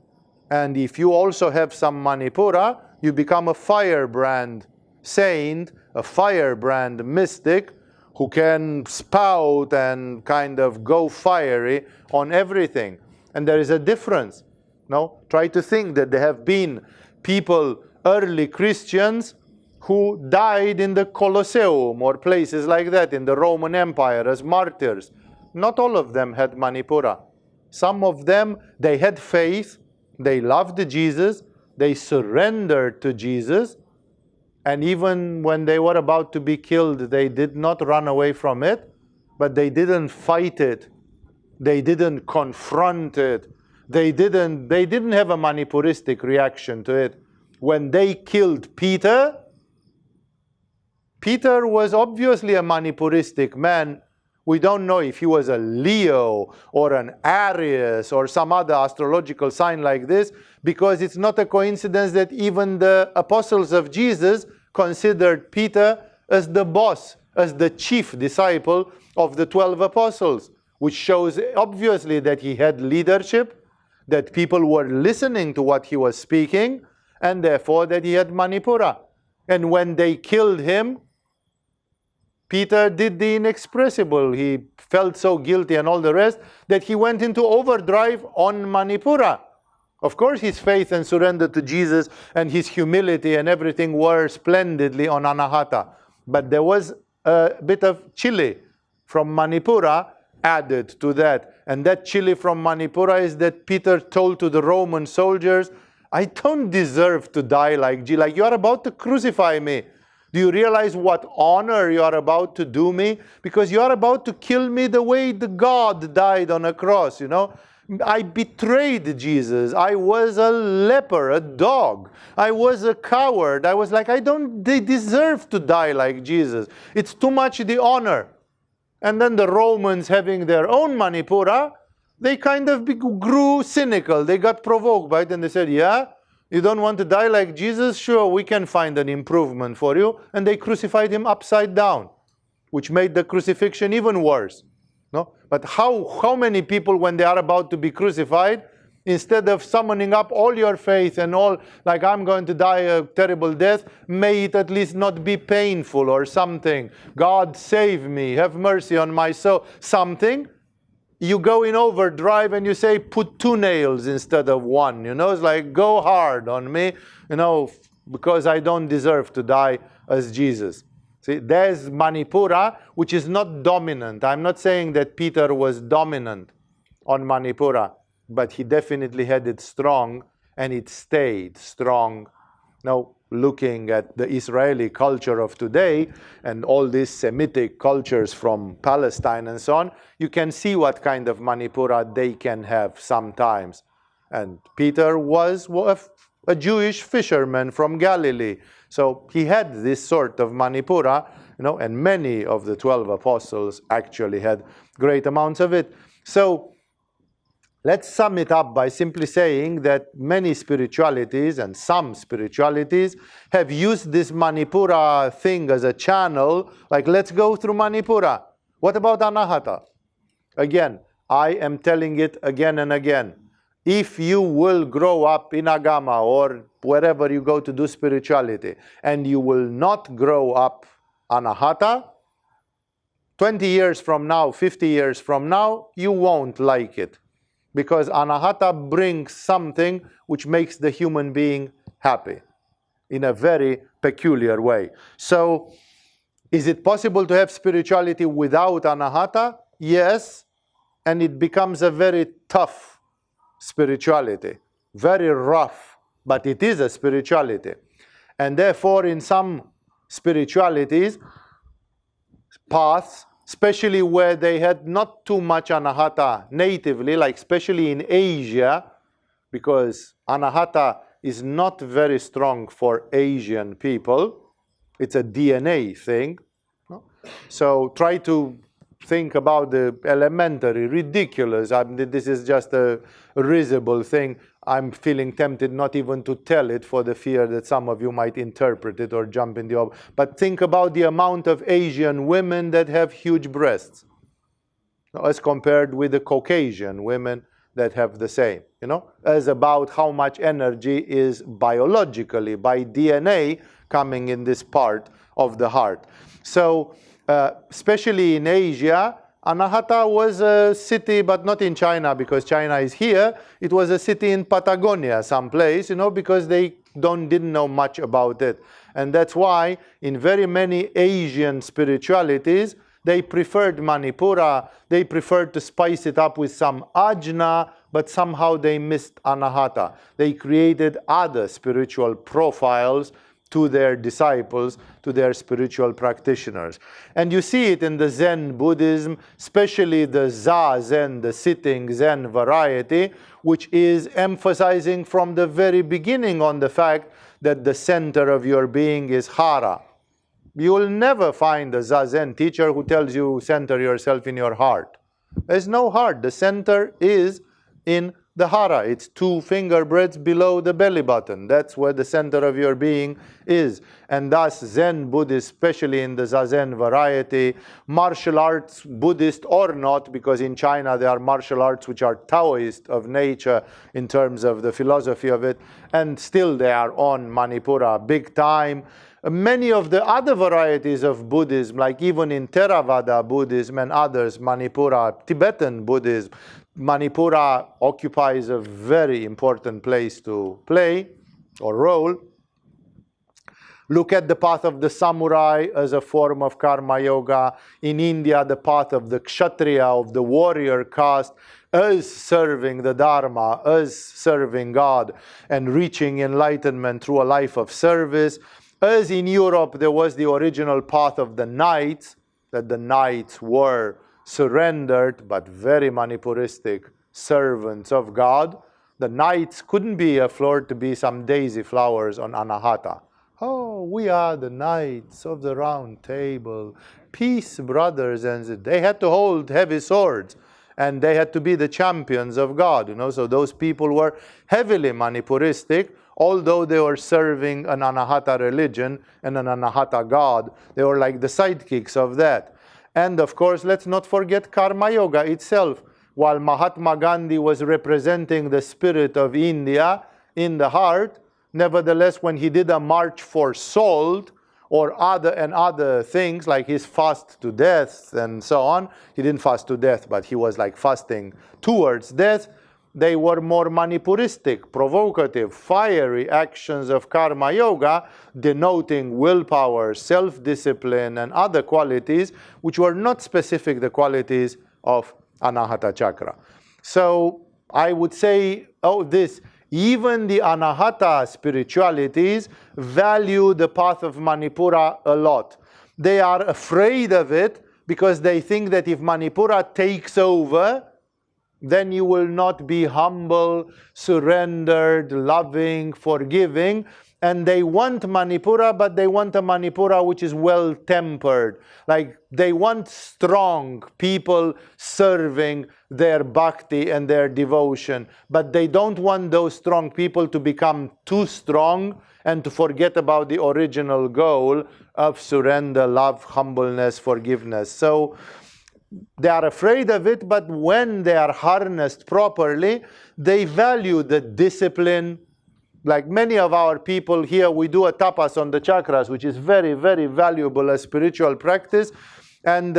And if you also have some Manipura, you become a firebrand saint, a firebrand mystic, who can spout and kind of go fiery on everything. And there is a difference. No? Try to think that there have been people, early Christians, who died in the Colosseum or places like that in the Roman Empire as martyrs. Not all of them had Manipura. Some of them, they had faith, they loved Jesus, they surrendered to Jesus, and even when they were about to be killed, they did not run away from it, but they didn't fight it, they didn't confront it, they didn't have a Manipuristic reaction to it. When they killed Peter, Peter was obviously a Manipuristic man. We don't know if he was a Leo or an Aries or some other astrological sign like this, because it's not a coincidence that even the apostles of Jesus considered Peter as the boss, as the chief disciple of the 12 apostles, which shows obviously that he had leadership, that people were listening to what he was speaking, and therefore that he had Manipura. And when they killed him, Peter did the inexpressible. He felt so guilty and all the rest that he went into overdrive on Manipura. Of course, his faith and surrender to Jesus and his humility and everything were splendidly on anahata. But there was a bit of chili from Manipura added to that. And that chili from Manipura is that Peter told to the Roman soldiers, I don't deserve to die like Jesus. Like, you are about to crucify me. Do you realize what honor you are about to do me? Because you are about to kill me the way the God died on a cross, you know. I betrayed Jesus. I was a leper, a dog. I was a coward. I was like, they deserve to die like Jesus. It's too much the honor. And then the Romans, having their own Manipura, they kind of grew cynical. They got provoked by it and they said, yeah, you don't want to die like Jesus? Sure, we can find an improvement for you. And they crucified him upside down, which made the crucifixion even worse. No? But how many people, when they are about to be crucified, instead of summoning up all your faith and all, like, I'm going to die a terrible death, may it at least not be painful or something. God save me, have mercy on my soul, something. You go in overdrive and you say, put 2 nails instead of 1. You know, it's like, go hard on me, you know, because I don't deserve to die as Jesus. See, there's Manipura, which is not dominant. I'm not saying that Peter was dominant on Manipura, but he definitely had it strong, and it stayed strong. Now, looking at the Israeli culture of today and all these Semitic cultures from Palestine and so on, you can see what kind of Manipura they can have sometimes. And Peter was a Jewish fisherman from Galilee. So he had this sort of Manipura, and many of the 12 apostles actually had great amounts of it. So let's sum it up by simply saying that many spiritualities and some spiritualities have used this Manipura thing as a channel, like let's go through Manipura. What about anahata? Again, I am telling it again and again. If you will grow up in Agama or wherever you go to do spirituality, and you will not grow up anahata, 20 years from now, 50 years from now, you won't like it. Because anahata brings something which makes the human being happy in a very peculiar way. So, is it possible to have spirituality without anahata? Yes, and it becomes a very tough spirituality, very rough, but it is a spirituality. And therefore, in some spiritualities, paths, especially where they had not too much anahata natively, like especially in Asia, because anahata is not very strong for Asian people. It's a DNA thing. So try to think about the elementary, ridiculous. This is just a risible thing. I'm feeling tempted not even to tell it for the fear that some of you might interpret it or jump in the... But think about the amount of Asian women that have huge breasts, as compared with the Caucasian women that have the same, as about how much energy is biologically, by DNA, coming in this part of the heart. So, especially in Asia, Anahata was a city, but not in China, because China is here. It was a city in Patagonia, someplace, because they didn't know much about it. And that's why in very many Asian spiritualities, they preferred Manipura, they preferred to spice it up with some ajna, but somehow they missed Anahata. They created other spiritual profiles to their disciples, to their spiritual practitioners. And you see it in the Zen Buddhism, especially the Zazen, the sitting Zen variety, which is emphasizing from the very beginning on the fact that the center of your being is hara. You will never find a Zazen teacher who tells you center yourself in your heart. There's no heart. The center is in the hara. It's 2 finger breadths below the belly button. That's where the center of your being is. And thus Zen Buddhist, especially in the Zazen variety, martial arts, Buddhist or not, because in China there are martial arts which are Taoist of nature in terms of the philosophy of it, and still they are on Manipura big time. Many of the other varieties of Buddhism, like even in Theravada Buddhism and others, Manipura, Tibetan Buddhism, Manipura occupies a very important place to play or role. Look at the path of the samurai as a form of karma yoga. In India, the path of the kshatriya, of the warrior caste, as serving the dharma, as serving God, and reaching enlightenment through a life of service. As in Europe, there was the original path of the knights, that the knights were surrendered, but very Manipuristic servants of God. The knights couldn't be afford to be some daisy flowers on Anahata. Oh, we are the knights of the round table. Peace, brothers. And they had to hold heavy swords. And they had to be the champions of God. So those people were heavily Manipuristic, although they were serving an Anahata religion and an Anahata God. They were like the sidekicks of that. And of course, let's not forget Karma Yoga itself. While Mahatma Gandhi was representing the spirit of India in the heart, nevertheless, when he did a march for salt, or other things like his fast to death and so on, he didn't fast to death, but he was like fasting towards death, they were more Manipuristic, provocative, fiery actions of Karma Yoga, denoting willpower, self-discipline, and other qualities which were not specific the qualities of Anahata Chakra. So I would say, this Even the anahata spiritualities value the path of Manipura a lot. They are afraid of it because they think that if Manipura takes over, then you will not be humble, surrendered, loving, forgiving. And they want Manipura, but they want a Manipura which is well-tempered. Like, they want strong people serving their bhakti and their devotion. But they don't want those strong people to become too strong and to forget about the original goal of surrender, love, humbleness, forgiveness. So they are afraid of it, but when they are harnessed properly, they value the discipline. Like many of our people here, we do a tapas on the chakras, which is very, very valuable as spiritual practice. And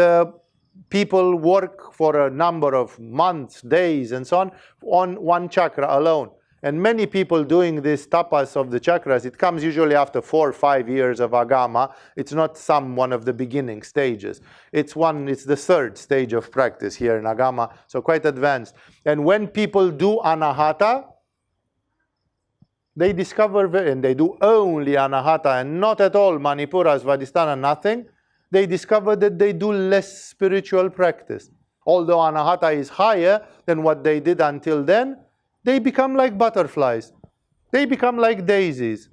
people work for a number of months, days, and so on one chakra alone. And many people doing this tapas of the chakras, it comes usually after 4 or 5 years of agama. It's not one of the beginning stages. It's the third stage of practice here in agama, so quite advanced. And when people do anahata, they discover, and they do only anahata and not at all Manipura, Svadhisthana, nothing, they discover that they do less spiritual practice. Although anahata is higher than what they did until then, they become like butterflies. They become like daisies.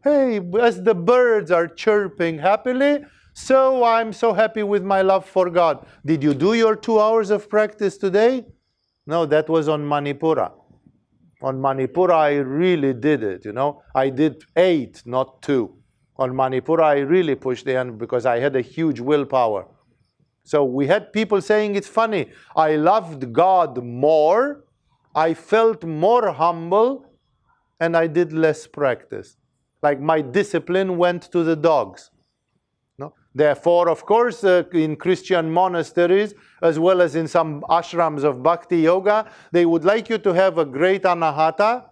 Hey, as the birds are chirping happily, so I'm so happy with my love for God. Did you do your 2 hours of practice today? No, that was on Manipura. On Manipura, I really did it, I did 8, not 2. On Manipura, I really pushed the end because I had a huge willpower. So we had people saying, it's funny, I loved God more, I felt more humble, and I did less practice. Like my discipline went to the dogs. No? Therefore, of course, in Christian monasteries, as well as in some ashrams of bhakti yoga, they would like you to have a great anahata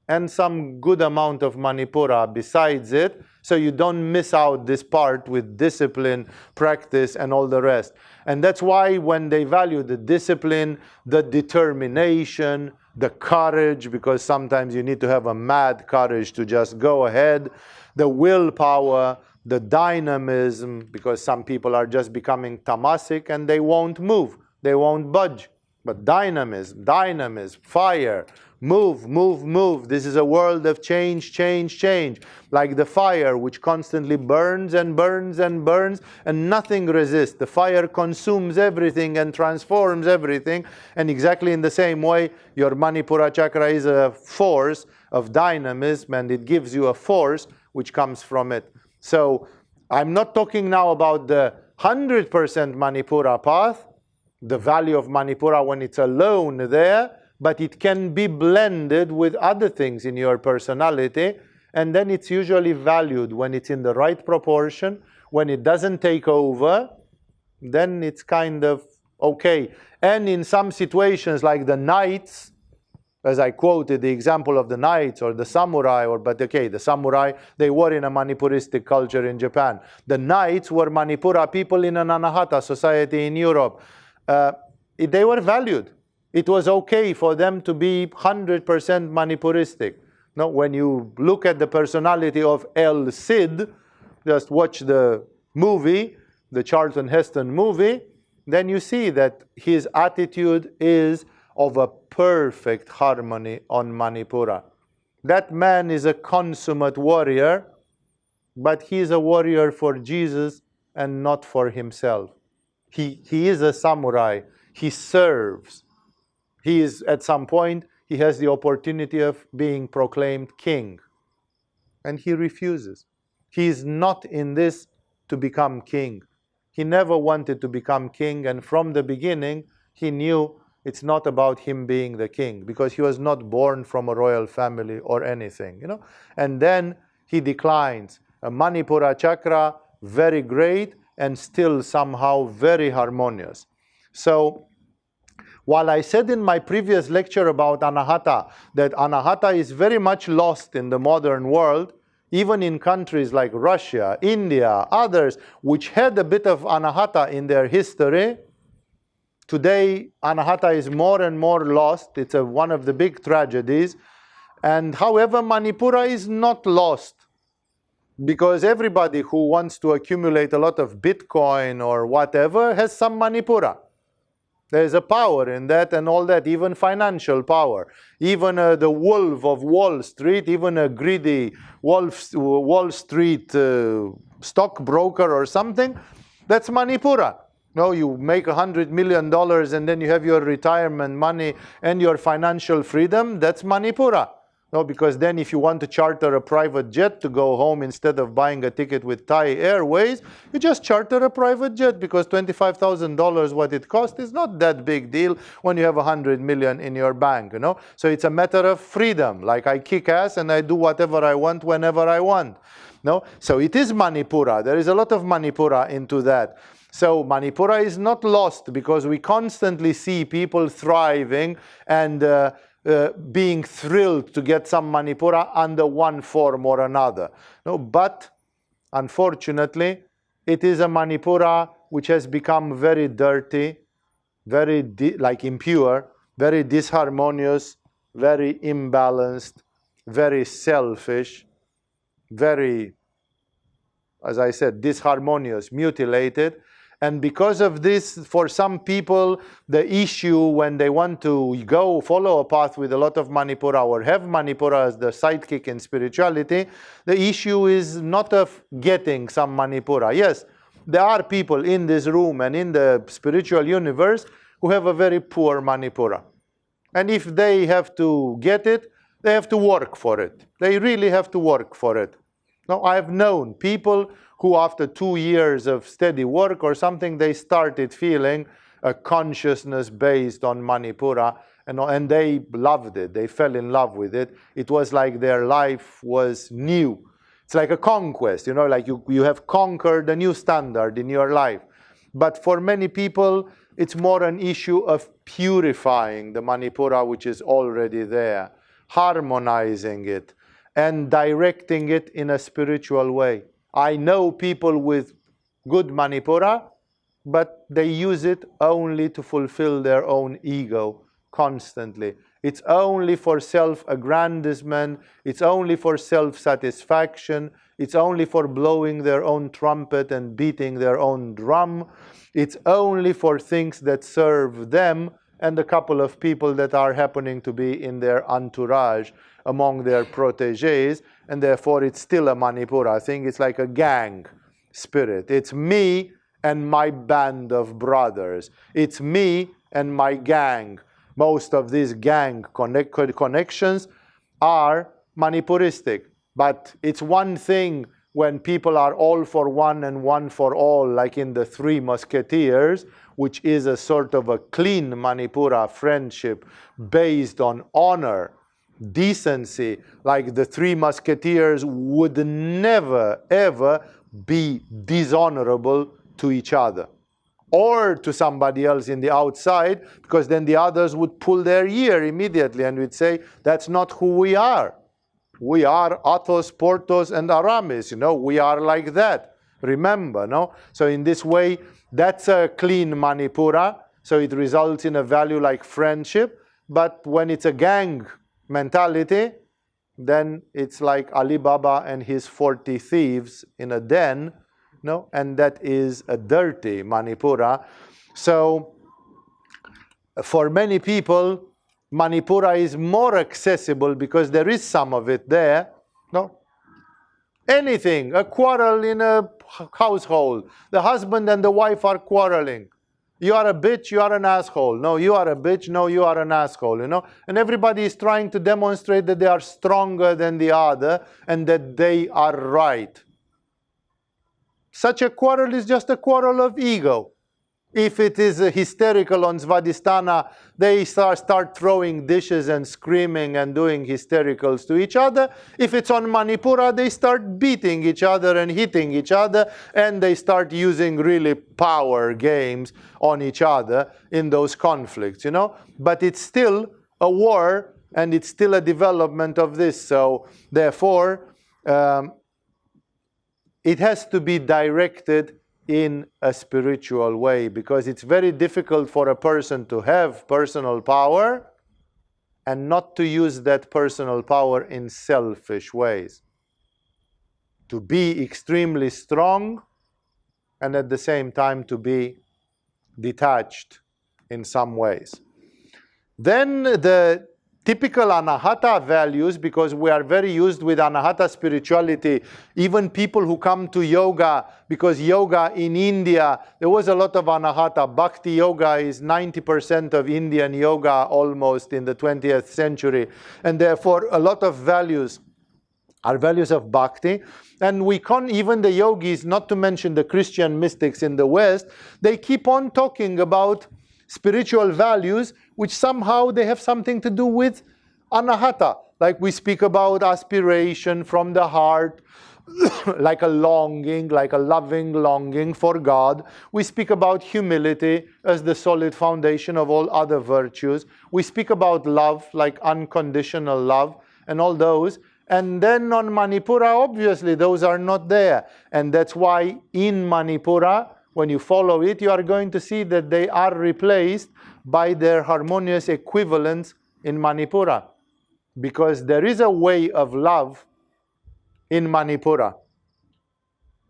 and some good amount of Manipura besides it, so you don't miss out this part with discipline, practice, and all the rest. And that's why when they value the discipline, the determination, the courage, because sometimes you need to have a mad courage to just go ahead, the willpower, the dynamism, because some people are just becoming tamasic and they won't move, they won't budge. But dynamism, fire, move, move, move. This is a world of change, change, change. Like the fire which constantly burns and burns and burns and nothing resists. The fire consumes everything and transforms everything. And exactly in the same way, your Manipura chakra is a force of dynamism, and it gives you a force which comes from it. So I'm not talking now about the 100% Manipura path, the value of Manipura when it's alone there, but it can be blended with other things in your personality, and then it's usually valued when it's in the right proportion. When it doesn't take over, then it's kind of okay. And in some situations like the knights, as I quoted the example of the knights or the samurai, the samurai, they were in a Manipuristic culture in Japan. The knights were Manipura people in an anahata society in Europe. They were valued. It was okay for them to be 100% Manipuristic. No, when you look at the personality of El Cid, just watch the movie, the Charlton Heston movie, then you see that his attitude is of a perfect harmony on Manipura. That man is a consummate warrior, but he is a warrior for Jesus and not for himself. He is a samurai. He serves. He is, at some point, he has the opportunity of being proclaimed king. And he refuses. He is not in this to become king. He never wanted to become king, and from the beginning, he knew it's not about him being the king, because he was not born from a royal family or anything, And then he declines. A Manipura chakra, very great, and still somehow very harmonious. So, while I said in my previous lecture about anahata, that anahata is very much lost in the modern world, even in countries like Russia, India, others, which had a bit of anahata in their history, today anahata is more and more lost. It's one of the big tragedies. And however, Manipura is not lost, because everybody who wants to accumulate a lot of Bitcoin or whatever has some Manipura. There's a power in that and all that, even financial power. Even the wolf of Wall Street, even a greedy Wall Street stockbroker or something, that's Manipura. No, you make $100 million and then you have your retirement money and your financial freedom, that's Manipura. No, because then if you want to charter a private jet to go home instead of buying a ticket with Thai Airways, you just charter a private jet, because $25,000 what it costs is not that big deal when you have 100 million in your bank, you know. So it's a matter of freedom. Like I kick ass and I do whatever I want whenever I want. No, so it is Manipura. There is a lot of Manipura into that. So Manipura is not lost, because we constantly see people thriving and being thrilled to get some Manipura under one form or another. No, but unfortunately, it is a Manipura which has become very dirty, very impure, very disharmonious, very imbalanced, very selfish, very, as I said, disharmonious, mutilated. And because of this, for some people, the issue when they want to go follow a path with a lot of Manipura or have Manipura as the sidekick in spirituality, the issue is not of getting some Manipura. Yes, there are people in this room and in the spiritual universe who have a very poor Manipura. And if they have to get it, they have to work for it. They really have to work for it. Now, I have known people who after 2 years of steady work or something, they started feeling a consciousness based on Manipura, and they loved it. They fell in love with it. It was like their life was new. It's like a conquest, you know, like you have conquered a new standard in your life. But for many people, it's more an issue of purifying the Manipura which is already there, harmonizing it, and directing it in a spiritual way. I know people with good Manipura, but they use it only to fulfill their own ego constantly. It's only for self-aggrandizement, it's only for self-satisfaction, it's only for blowing their own trumpet and beating their own drum. It's only for things that serve them and a couple of people that are happening to be in their entourage among their proteges, and therefore it's still a Manipura thing. It's like a gang spirit. It's me and my band of brothers. It's me and my gang. Most of these gang connections are Manipuristic. But it's one thing when people are all for one and one for all, like in the Three Musketeers, which is a sort of a clean Manipura friendship based on honor, decency. Like the Three Musketeers would never ever be dishonorable to each other or to somebody else in the outside, because then the others would pull their ear immediately and would say, that's not who we are. We are Athos, Porthos, and Aramis, you know, we are like that. Remember, no? So in this way, that's a clean Manipura, so it results in a value like friendship. But when it's a gang mentality, then it's like Ali Baba and his 40 thieves in a den, no? And that is a dirty Manipura. So for many people, Manipura is more accessible because there is some of it there, no? Anything, a quarrel in a household, the husband and the wife are quarreling. You are a bitch, you are an asshole. No, you are a bitch, no, you are an asshole, you know. And everybody is trying to demonstrate that they are stronger than the other and that they are right. Such a quarrel is just a quarrel of ego. If it is hysterical on Svadhisthana, they start throwing dishes and screaming and doing hystericals to each other. If it's on Manipura, they start beating each other and hitting each other, and they start using really power games on each other in those conflicts, you know. But it's still a war, and it's still a development of this. So therefore, it has to be directed in a spiritual way, because it's very difficult for a person to have personal power and not to use that personal power in selfish ways. To be extremely strong and at the same time to be detached in some ways. Then the typical anahata values, because we are very used with anahata spirituality, even people who come to yoga, because yoga in India, there was a lot of anahata. Bhakti yoga is 90% of Indian yoga almost in the 20th century. And therefore a lot of values are values of bhakti. And we can't, even the yogis, not to mention the Christian mystics in the West, they keep on talking about spiritual values, which somehow they have something to do with anahata. Like we speak about aspiration from the heart, like a longing, like a loving longing for God. We speak about humility as the solid foundation of all other virtues. We speak about love, like unconditional love, and all those. And then on Manipura, obviously, those are not there. And that's why in Manipura, when you follow it, you are going to see that they are replaced by their harmonious equivalents in Manipura. Because there is a way of love in Manipura.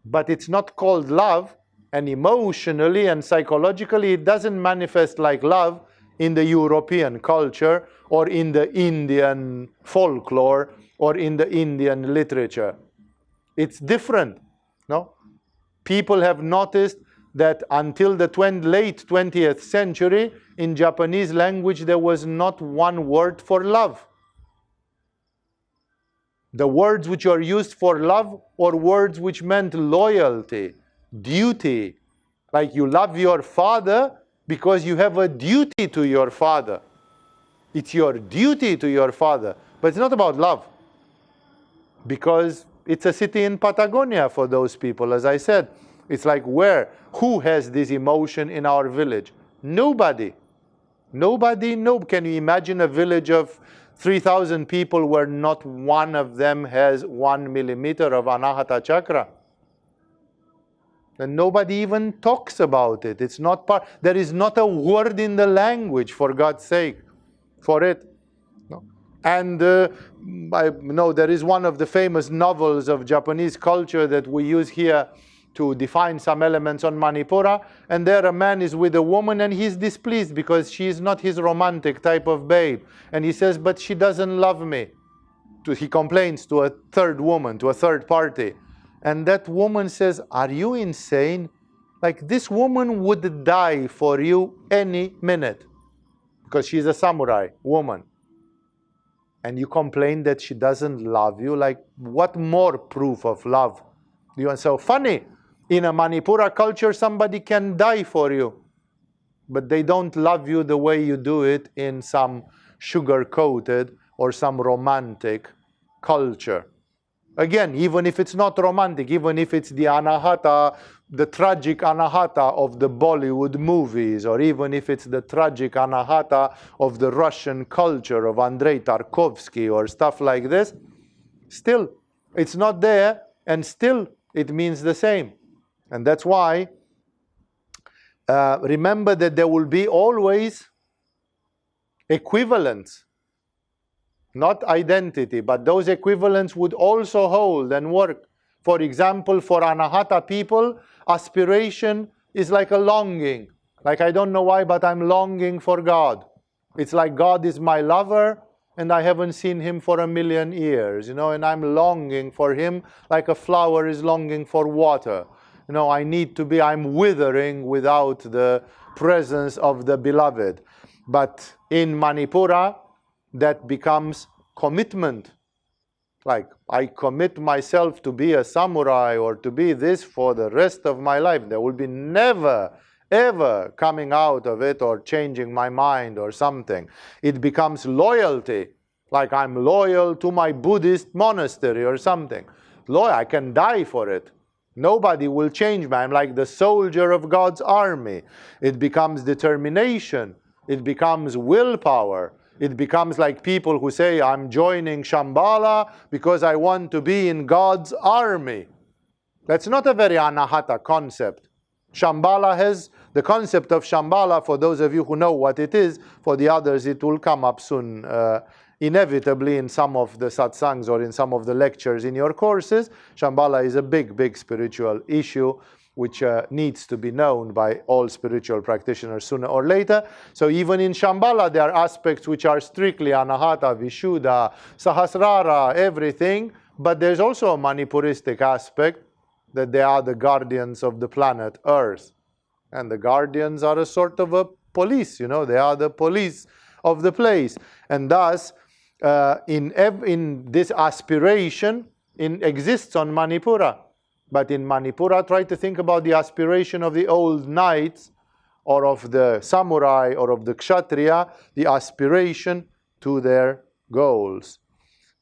But it's not called love, and emotionally and psychologically it doesn't manifest like love in the European culture or in the Indian folklore or in the Indian literature. It's different. No? People have noticed that until the late 20th century, in Japanese language there was not one word for love. The words which are used for love are words which meant loyalty, duty. Like you love your father because you have a duty to your father. It's your duty to your father. But it's not about love. Because it's a city in Patagonia for those people, as I said. It's like where? Who has this emotion in our village? Nobody. Nobody. No. Can you imagine a village of 3,000 people where not one of them has 1 millimeter of anahata chakra? And nobody even talks about it. It's not part. There is not a word in the language, for God's sake, for it. No. And I know there is one of the famous novels of Japanese culture that we use here to define some elements on Manipura, and there a man is with a woman and he's displeased because she is not his romantic type of babe. And he says, but she doesn't love me. He complains to a third woman, to a third party. And that woman says, are you insane? Like this woman would die for you any minute because she's a samurai woman. And you complain that she doesn't love you? Like what more proof of love? You are so funny. In a Manipura culture, somebody can die for you, but they don't love you the way you do it in some sugar-coated or some romantic culture. Again, even if it's not romantic, even if it's the anahata, the tragic anahata of the Bollywood movies, or even if it's the tragic anahata of the Russian culture of Andrei Tarkovsky or stuff like this, still, it's not there, and still it means the same. And that's why, remember that there will be always equivalents, not identity, but those equivalents would also hold and work. For example, for anahata people, aspiration is like a longing. Like I don't know why, but I'm longing for God. It's like God is my lover, and I haven't seen him for 1,000,000 years, and I'm longing for him like a flower is longing for water. I'm withering without the presence of the beloved. But in Manipura, that becomes commitment. Like, I commit myself to be a samurai or to be this for the rest of my life. There will be never, ever coming out of it or changing my mind or something. It becomes loyalty. Like, I'm loyal to my Buddhist monastery or something. I can die for it. Nobody will change me. I'm like the soldier of God's army. It becomes determination. It becomes willpower. It becomes like people who say, I'm joining Shambhala because I want to be in God's army. That's not a very anahata concept. Shambhala has The concept of Shambhala, for those of you who know what it is, for the others it will come up soon, inevitably in some of the satsangs or in some of the lectures in your courses. Shambhala is a big, big spiritual issue which needs to be known by all spiritual practitioners sooner or later. So even in Shambhala, there are aspects which are strictly anahata, vishuddha, sahasrara, everything, but there's also a manipuristic aspect that they are the guardians of the planet Earth. And the guardians are a sort of a police, you know, they are the police of the place. And thus, in this aspiration exists on Manipura. But in Manipura, try to think about the aspiration of the old knights, or of the samurai, or of the kshatriya, the aspiration to their goals.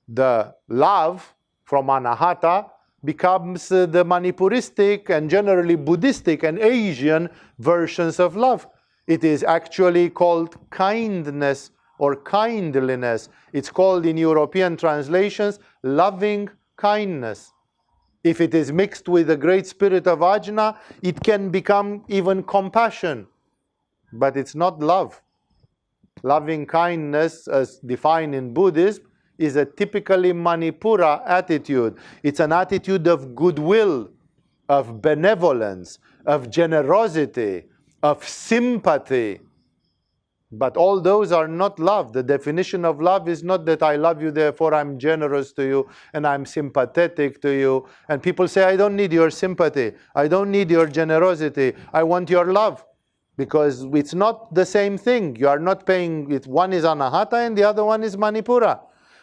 The love from anahata becomes the Manipuristic and generally Buddhistic and Asian versions of love. It is actually called kindness or kindliness. It's called in European translations loving kindness. If it is mixed with the great spirit of ajna, it can become even compassion. But it's not love. Loving kindness, as defined in Buddhism, is a typically Manipura attitude. It's an attitude of goodwill, of benevolence, of generosity, of sympathy. But all those are not love. The definition of love is not that I love you, therefore I'm generous to you and I'm sympathetic to you. And people say, I don't need your sympathy. I don't need your generosity. I want your love. Because it's not the same thing. You are not paying it. One is anahata and the other one is Manipura.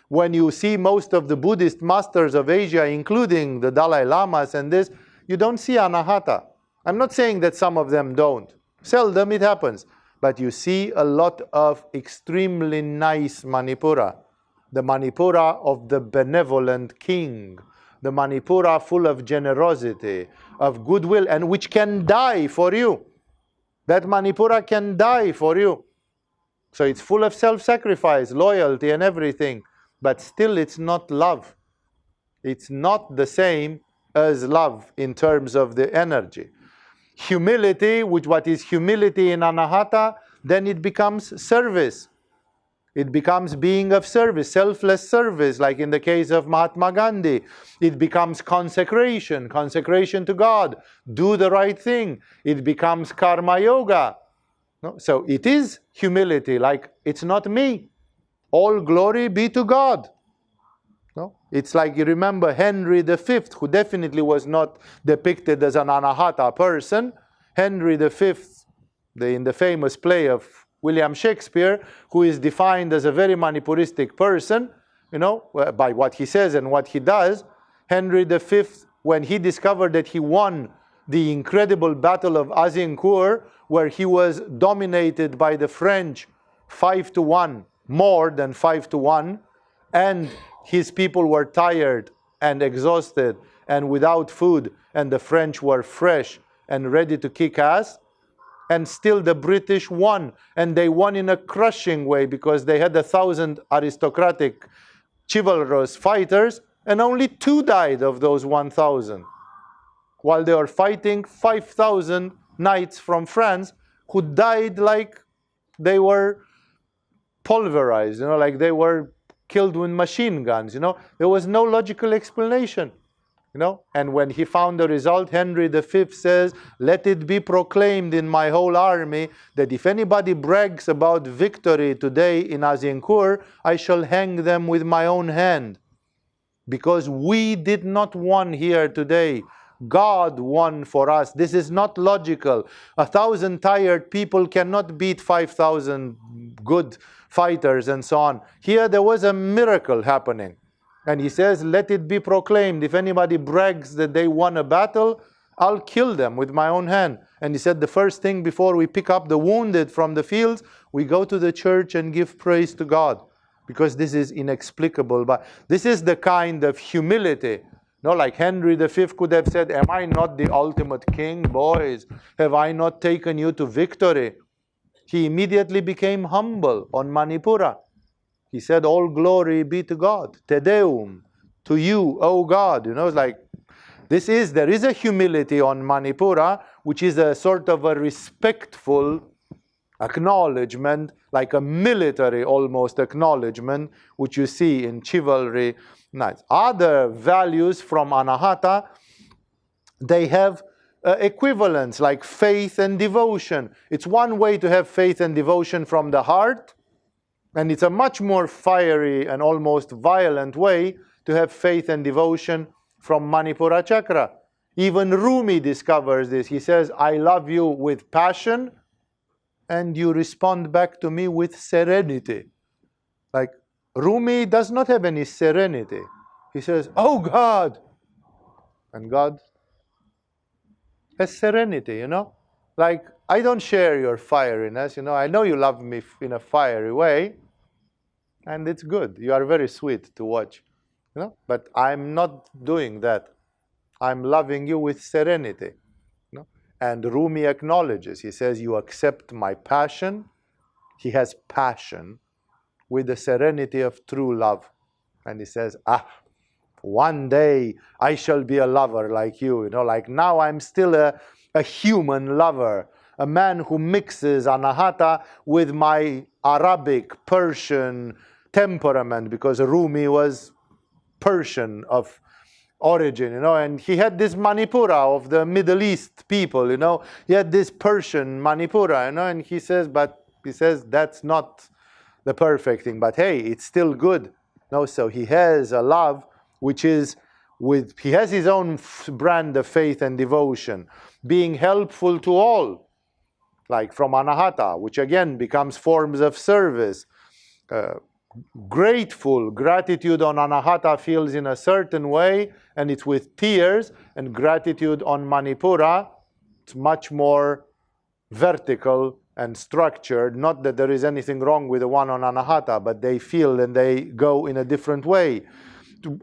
When you see most of the Buddhist masters of Asia, including the Dalai Lamas and this, you don't see anahata. I'm not saying that some of them don't. Seldom it happens. But you see a lot of extremely nice Manipura. The Manipura of the benevolent king. The Manipura full of generosity, of goodwill, and which can die for you. That Manipura can die for you. So it's full of self-sacrifice, loyalty and everything. But still it's not love. It's not the same as love in terms of the energy. Humility, which what is humility in anahata, then it becomes service. It becomes being of service, selfless service, like in the case of Mahatma Gandhi. It becomes consecration, consecration to God. Do the right thing. It becomes karma yoga. No? So it is humility, like it's not me. All glory be to God. No? It's like, you remember Henry V, who definitely was not depicted as an anahata person. Henry V, in the famous play of William Shakespeare, who is defined as a very Manipuristic person, you know, by what he says and what he does. Henry V, when he discovered that he won the incredible battle of Azincourt, where he was dominated by the French 5-1, more than 5-1, and his people were tired and exhausted and without food, and the French were fresh and ready to kick ass, and still the British won, and they won in a crushing way because they had 1,000 aristocratic chivalrous fighters, and only 2 died of those 1,000, while they were fighting 5,000 knights from France who died like they were pulverized, you know, like they were killed with machine guns, you know. There was no logical explanation, you know. And when he found the result, Henry V says, let it be proclaimed in my whole army that if anybody brags about victory today in Azincourt, I shall hang them with my own hand. Because we did not won here today. God won for us. This is not logical. 1,000 tired people cannot beat 5,000 good fighters and so on. Here there was a miracle happening. And he says, let it be proclaimed. If anybody brags that they won a battle, I'll kill them with my own hand. And he said, the first thing before we pick up the wounded from the fields, we go to the church and give praise to God. Because this is inexplicable. But this is the kind of humility. No, like Henry V could have said, am I not the ultimate king, boys? Have I not taken you to victory? He immediately became humble on Manipura. He said, all glory be to God. Te Deum, to you, O God. You know, it's like There is a humility on Manipura, which is a sort of a respectful acknowledgement, like a military almost acknowledgement, which you see in chivalry. Nice. Other values from anahata, they have equivalents like faith and devotion. It's one way to have faith and devotion from the heart, and it's a much more fiery and almost violent way to have faith and devotion from Manipura chakra. Even Rumi discovers this. He says, I love you with passion, and you respond back to me with serenity. Like, Rumi does not have any serenity. He says, oh God! And God has serenity, you know? Like, I don't share your fieriness, you know? I know you love me in a fiery way, and it's good. You are very sweet to watch, you know? But I'm not doing that. I'm loving you with serenity. You know? And Rumi acknowledges, he says, you accept my passion. He has passion with the serenity of true love. And he says, one day I shall be a lover like you, you know, like now I'm still a human lover, a man who mixes anahata with my Arabic, Persian temperament, because Rumi was Persian of origin, you know, and he had this Manipura of the Middle East people, you know, he had this Persian Manipura, you know, and he says that's not the perfect thing, but hey, it's still good. No, so he has a love which is he has his own brand of faith and devotion, being helpful to all, like from anahata, which again becomes forms of service. Gratitude on anahata feels in a certain way, and it's with tears, and gratitude on Manipura, it's much more vertical and structured. Not that there is anything wrong with the one on anahata, but they feel and they go in a different way.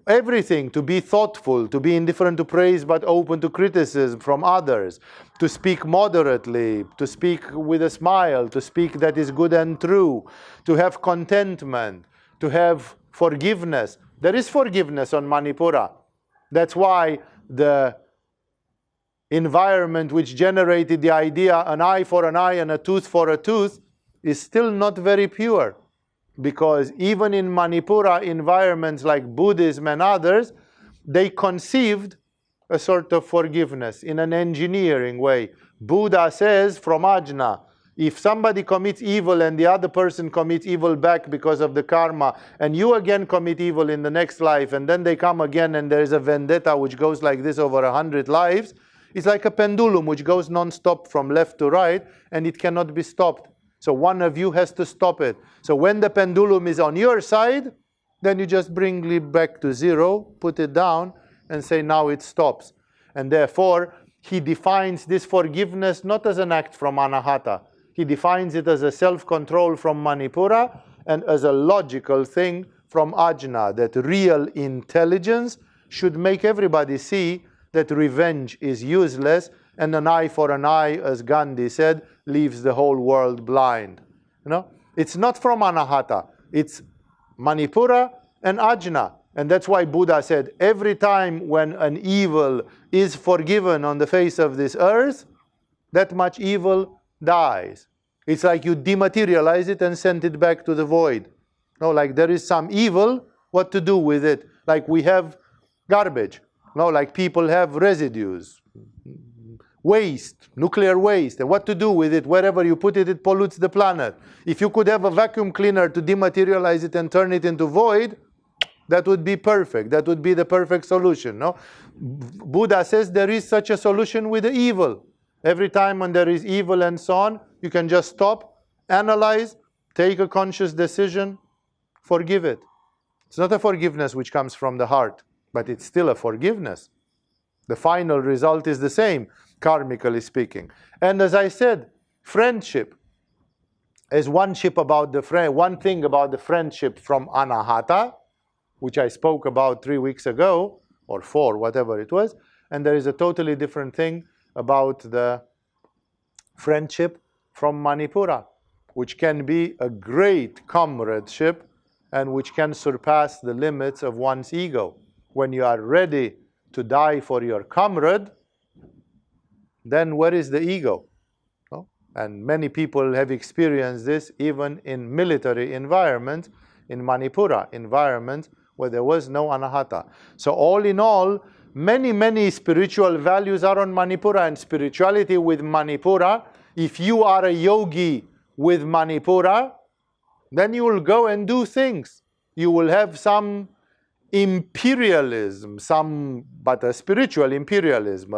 Everything, to be thoughtful, to be indifferent to praise but open to criticism from others, to speak moderately, to speak with a smile, to speak that is good and true, to have contentment, to have forgiveness. There is forgiveness on Manipura. That's why the environment which generated the idea an eye for an eye and a tooth for a tooth is still not very pure. Because even in Manipura environments like Buddhism and others, they conceived a sort of forgiveness in an engineering way. Buddha says from Ajna, if somebody commits evil and the other person commits evil back because of the karma, and you again commit evil in the next life, and then they come again and there is a vendetta which goes like this over 100 lives, it's like a pendulum which goes non-stop from left to right, and it cannot be stopped. So one of you has to stop it. So when the pendulum is on your side, then you just bring it back to zero, put it down, and say now it stops. And therefore, he defines this forgiveness not as an act from anahata. He defines it as a self-control from Manipura and as a logical thing from ajna, that real intelligence should make everybody see that revenge is useless, and an eye for an eye, as Gandhi said, leaves the whole world blind. You know, it's not from anahata. It's Manipura and ajna. And that's why Buddha said, every time when an evil is forgiven on the face of this earth, that much evil dies. It's like you dematerialize it and send it back to the void. No, like there is some evil, what to do with it? Like we have garbage. No, like people have residues, waste, nuclear waste, and what to do with it? Wherever you put it, it pollutes the planet. If you could have a vacuum cleaner to dematerialize it and turn it into void, that would be perfect. That would be the perfect solution. No? Buddha says there is such a solution with the evil. Every time when there is evil and so on, you can just stop, analyze, take a conscious decision, forgive it. It's not a forgiveness which comes from the heart, but it's still a forgiveness. The final result is the same, karmically speaking. And as I said, friendship is one thing about the friendship from anahata, which I spoke about 3 weeks ago, or 4, whatever it was. And there is a totally different thing about the friendship from Manipura, which can be a great comradeship and which can surpass the limits of one's ego. When you are ready to die for your comrade, then where is the ego? No? And many people have experienced this even in military environments, in Manipura environments, where there was no anahata. So all in all, many spiritual values are on Manipura, and spirituality with Manipura, if you are a yogi with Manipura, then you will go and do things. You will have some imperialism, but a spiritual imperialism.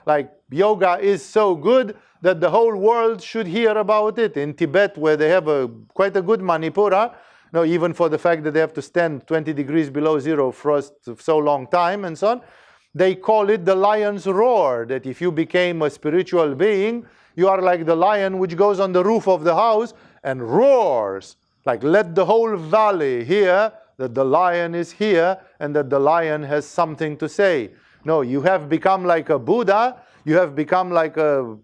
Like yoga is so good that the whole world should hear about it. In Tibet, where they have quite a good Manipura, even for the fact that they have to stand 20 degrees below zero frost for so long time and so on, they call it the lion's roar, that if you became a spiritual being, you are like the lion which goes on the roof of the house and roars, like let the whole valley hear that the lion is here and that the lion has something to say. No, you have become like a Buddha, you have become like a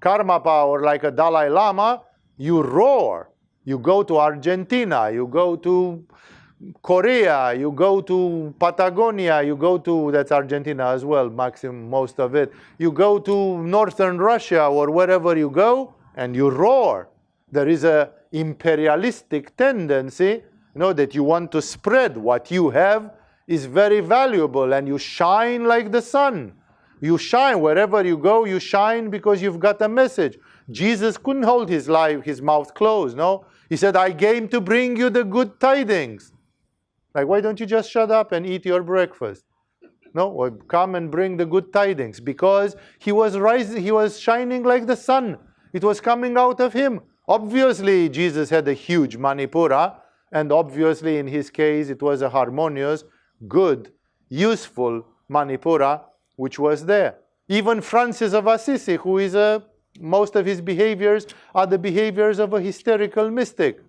Karmapa or like a Dalai Lama, you roar. You go to Argentina, you go to Korea, you go to Patagonia, you go to, that's Argentina as well, most of it. You go to northern Russia or wherever you go and you roar. There is a imperialistic tendency, that you want to spread what you have is very valuable, and you shine like the sun. You shine wherever you go, you shine because you've got a message. Jesus couldn't hold his mouth closed, no? He said, I came to bring you the good tidings. Like, why don't you just shut up and eat your breakfast? No, or come and bring the good tidings. Because he was rising, he was shining like the sun. It was coming out of him. Obviously, Jesus had a huge Manipura, and obviously in his case it was a harmonious, good, useful Manipura which was there. Even Francis of Assisi, who is most of his behaviors are the behaviors of a hysterical mystic.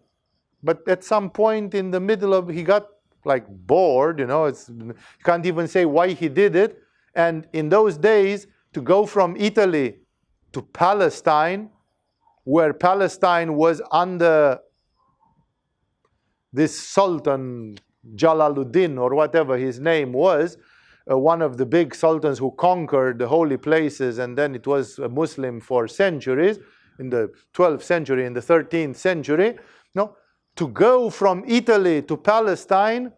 But at some point in the middle of, he got like bored, you can't even say why he did it. And in those days, to go from Italy to Palestine, where Palestine was under this Sultan Jalaluddin, or whatever his name was, one of the big sultans who conquered the holy places, and then it was a Muslim for centuries, in the 12th century, in the 13th century. To go from Italy to Palestine,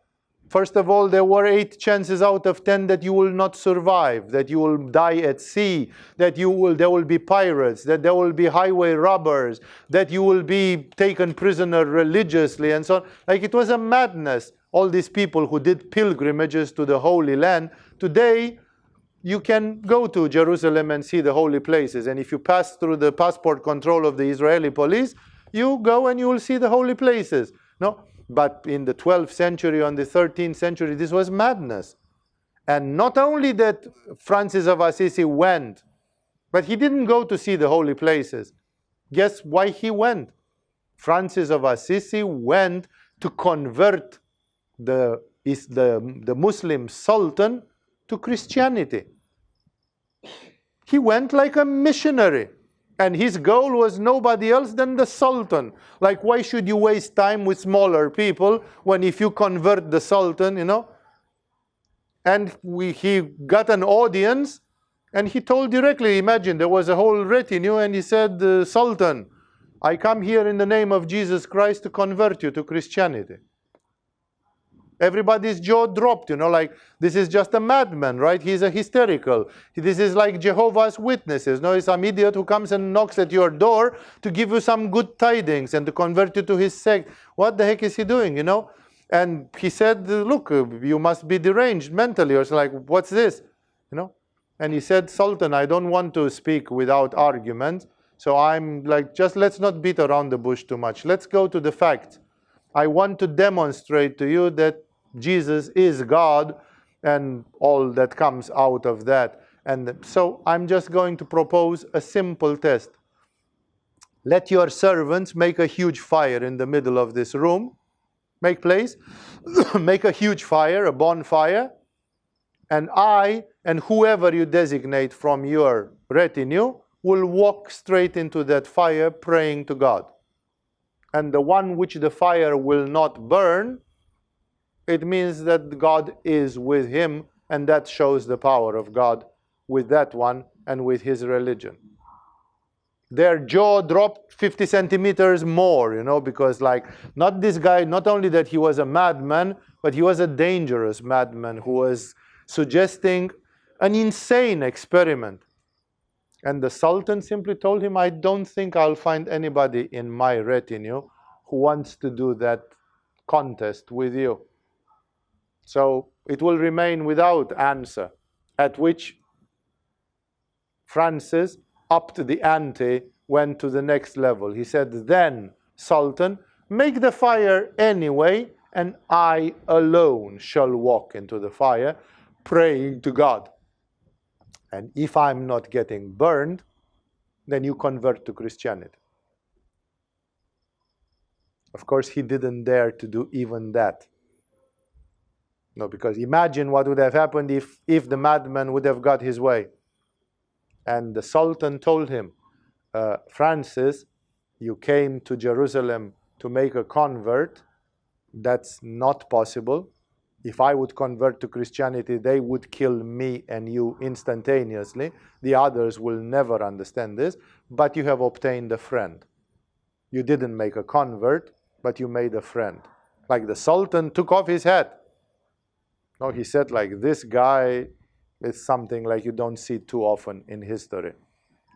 first of all, there were 8 chances out of 10 that you will not survive, that you will die at sea, that there will be pirates, that there will be highway robbers, that you will be taken prisoner religiously, and so on. Like, it was a madness. All these people who did pilgrimages to the Holy Land, today you can go to Jerusalem and see the holy places. And if you pass through the passport control of the Israeli police, you go and you will see the holy places. No? But in the 12th century, on the 13th century, this was madness. And not only that Francis of Assisi went, but he didn't go to see the holy places. Guess why he went? Francis of Assisi went to convert the Muslim Sultan to Christianity. He went like a missionary. And his goal was nobody else than the Sultan. Like, why should you waste time with smaller people when if you convert the Sultan, And he got an audience, and he told directly, imagine, there was a whole retinue, and he said, Sultan, I come here in the name of Jesus Christ to convert you to Christianity. Everybody's jaw dropped, like, this is just a madman, right? He's a hysterical. This is like Jehovah's Witnesses. It's some idiot who comes and knocks at your door to give you some good tidings and to convert you to his sect. What the heck is he doing, And he said, look, you must be deranged mentally. Or so, like, what's this? And he said, Sultan, I don't want to speak without argument. So I'm like, just let's not beat around the bush too much. Let's go to the facts. I want to demonstrate to you that Jesus is God and all that comes out of that. And so I'm just going to propose a simple test. Let your servants make a huge fire in the middle of this room. Make place. Make a huge fire, a bonfire. And I and whoever you designate from your retinue will walk straight into that fire praying to God. And the one which the fire will not burn, it means that God is with him and that shows the power of God with that one and with his religion. Their jaw dropped 50 centimeters more, you know, because like, not this guy, not only that he was a madman, but he was a dangerous madman who was suggesting an insane experiment. And the Sultan simply told him, I don't think I'll find anybody in my retinue who wants to do that contest with you. So it will remain without answer, at which Francis upped the ante, went to the next level. He said, then, Sultan, make the fire anyway, and I alone shall walk into the fire, praying to God. And if I'm not getting burned, then you convert to Christianity. Of course, he didn't dare to do even that. No, because imagine what would have happened if the madman would have got his way. And the Sultan told him, Francis, you came to Jerusalem to make a convert. That's not possible. If I would convert to Christianity, they would kill me and you instantaneously. The others will never understand this. But you have obtained a friend. You didn't make a convert, but you made a friend. Like the Sultan took off his hat. No, he said, like, this guy is something like you don't see too often in history.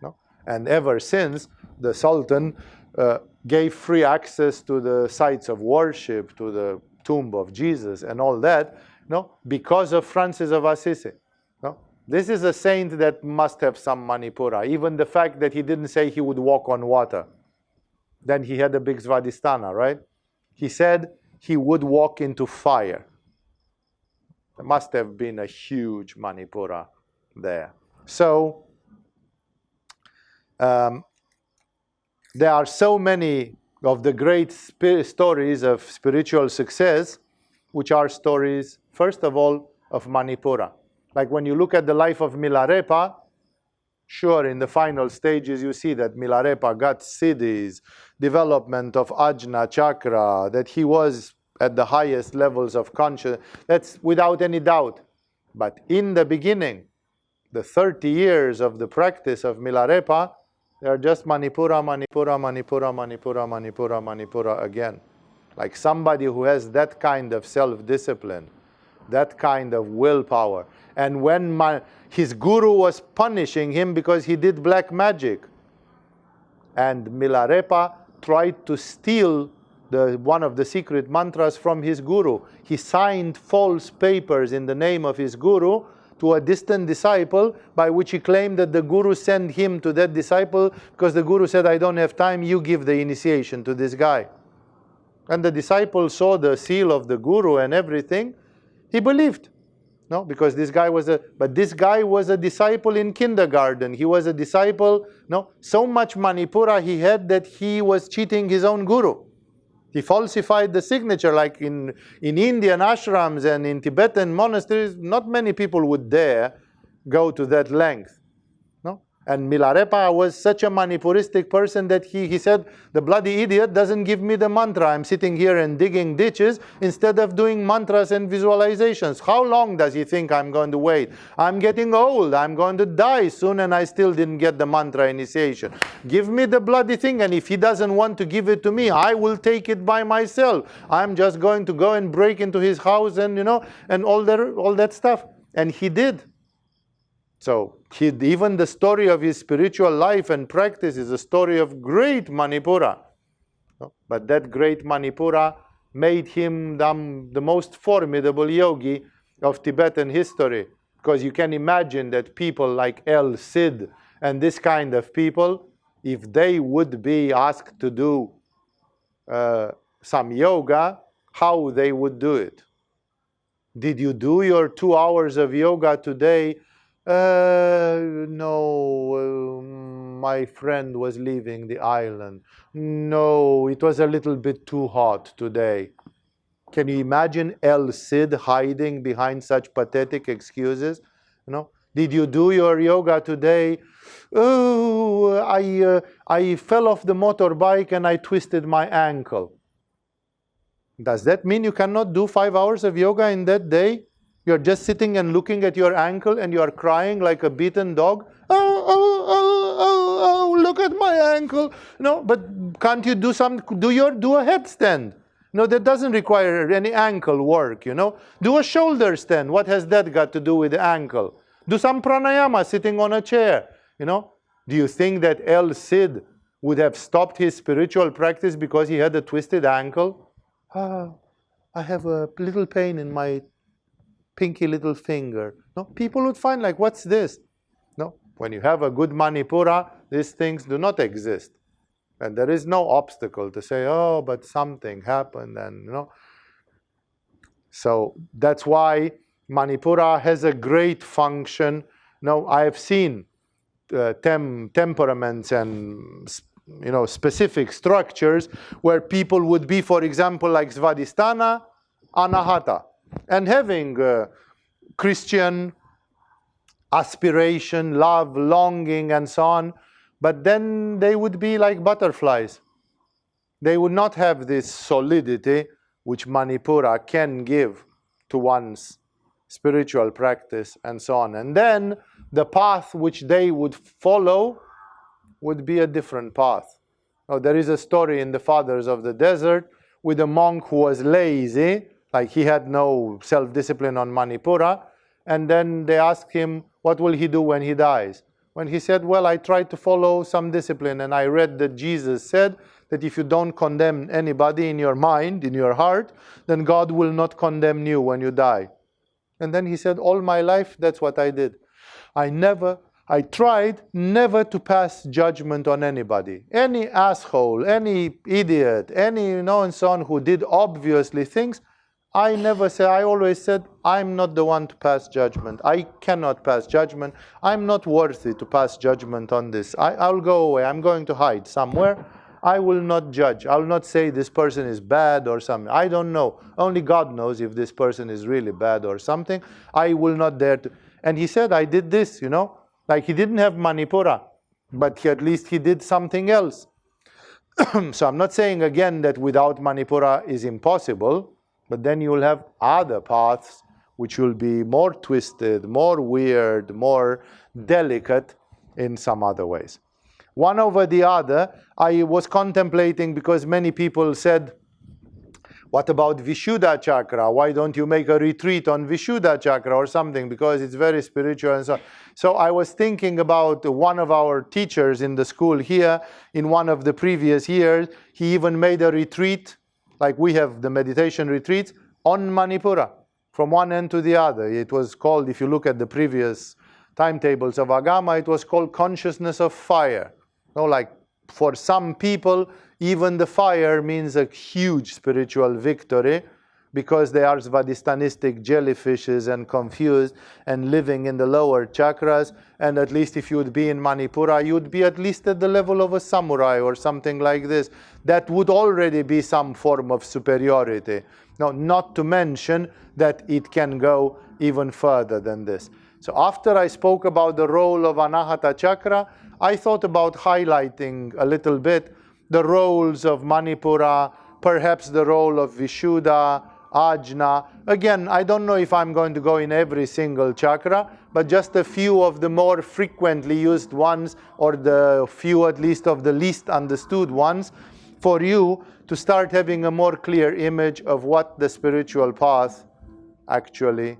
No? And ever since, the Sultan gave free access to the sites of worship, to the tomb of Jesus and all that, no, because of Francis of Assisi. No? This is a saint that must have some Manipura. Even the fact that he didn't say he would walk on water. Then he had a big Svadhisthana, right? He said he would walk into fire. There must have been a huge Manipura there. So, there are so many of the great stories of spiritual success, which are stories, first of all, of Manipura. Like when you look at the life of Milarepa, sure, in the final stages you see that Milarepa got siddhis, development of ajna chakra, that he was at the highest levels of consciousness. That's without any doubt. But in the beginning, the 30 years of the practice of Milarepa, they are just Manipura, Manipura, Manipura, Manipura, Manipura, Manipura again. Like somebody who has that kind of self-discipline, that kind of willpower. And when his guru was punishing him because he did black magic, and Milarepa tried to steal one of the secret mantras from his guru. He signed false papers in the name of his guru to a distant disciple, by which he claimed that the guru sent him to that disciple because the guru said, I don't have time, you give the initiation to this guy. And the disciple saw the seal of the guru and everything. He believed. No, because this guy was this guy was a disciple in kindergarten. He was a disciple, no, so much Manipura he had that he was cheating his own guru. He falsified the signature, like in Indian ashrams and in Tibetan monasteries, not many people would dare go to that length. No? And Milarepa was such a Manipuristic person that he said, the bloody idiot doesn't give me the mantra. I'm sitting here and digging ditches instead of doing mantras and visualizations. How long does he think I'm going to wait? I'm getting old. I'm going to die soon and I still didn't get the mantra initiation. Give me the bloody thing, and if he doesn't want to give it to me, I will take it by myself. I'm just going to go and break into his house and, and all that stuff. And he did. So even the story of his spiritual life and practice is a story of great Manipura. But that great Manipura made him the most formidable yogi of Tibetan history. Because you can imagine that people like El Cid and this kind of people, if they would be asked to do some yoga, how they would do it. Did you do your 2 hours of yoga today? No, my friend was leaving the island. No, it was a little bit too hot today. Can you imagine El Cid hiding behind such pathetic excuses? Did you do your yoga today? Oh, I fell off the motorbike and I twisted my ankle. Does that mean you cannot do 5 hours of yoga in that day? You're just sitting and looking at your ankle and you're crying like a beaten dog. Oh, look at my ankle. No, but can't you do do a headstand? No, that doesn't require any ankle work, Do a shoulder stand. What has that got to do with the ankle? Do some pranayama sitting on a chair, Do you think that El Cid would have stopped his spiritual practice because he had a twisted ankle? I have a little pain in my pinky little finger. No, people would find like, what's this? No, when you have a good Manipura, these things do not exist. And there is no obstacle to say, oh, but something happened, and So that's why Manipura has a great function. Now, I have seen temperaments and specific structures where people would be, for example, like Svadhisthana, anahata, and having Christian aspiration, love, longing, and so on, but then they would be like butterflies. They would not have this solidity which Manipura can give to one's spiritual practice, and so on. And then the path which they would follow would be a different path. Now, there is a story in the Fathers of the Desert with a monk who was lazy, like he had no self-discipline on Manipura, and then they asked him, what will he do when he dies? When he said, well, I tried to follow some discipline, and I read that Jesus said that if you don't condemn anybody in your mind, in your heart, then God will not condemn you when you die. And then he said, all my life, that's what I did. I tried never to pass judgment on anybody. Any asshole, any idiot, any, and so on, who did obviously things, I always said, I'm not the one to pass judgment. I cannot pass judgment. I'm not worthy to pass judgment on this. I'll go away. I'm going to hide somewhere. I will not judge. I'll not say this person is bad or something. I don't know. Only God knows if this person is really bad or something. I will not dare to. And he said, I did this, Like he didn't have Manipura, but at least he did something else. So I'm not saying again that without Manipura is impossible, but then you will have other paths which will be more twisted, more weird, more delicate in some other ways. One over the other, I was contemplating, because many people said, what about Vishuddha chakra? Why don't you make a retreat on Vishuddha chakra or something? Because it's very spiritual and so on. So I was thinking about one of our teachers in the school here, in one of the previous years, he even made a retreat, like we have the meditation retreats, on Manipura, from one end to the other. It was called, if you look at the previous timetables of Agama, it was called consciousness of fire. Like for some people, even the fire means a huge spiritual victory, because they are svadhisthenistic jellyfishes and confused and living in the lower chakras. And at least if you would be in Manipura, you would be at least at the level of a samurai or something like this. That would already be some form of superiority. Now, not to mention that it can go even further than this. So after I spoke about the role of anahata chakra, I thought about highlighting a little bit the roles of Manipura, perhaps the role of Vishuddha, Ajna. Again, I don't know if I'm going to go in every single chakra, but just a few of the more frequently used ones, or the few at least of the least understood ones, for you to start having a more clear image of what the spiritual path actually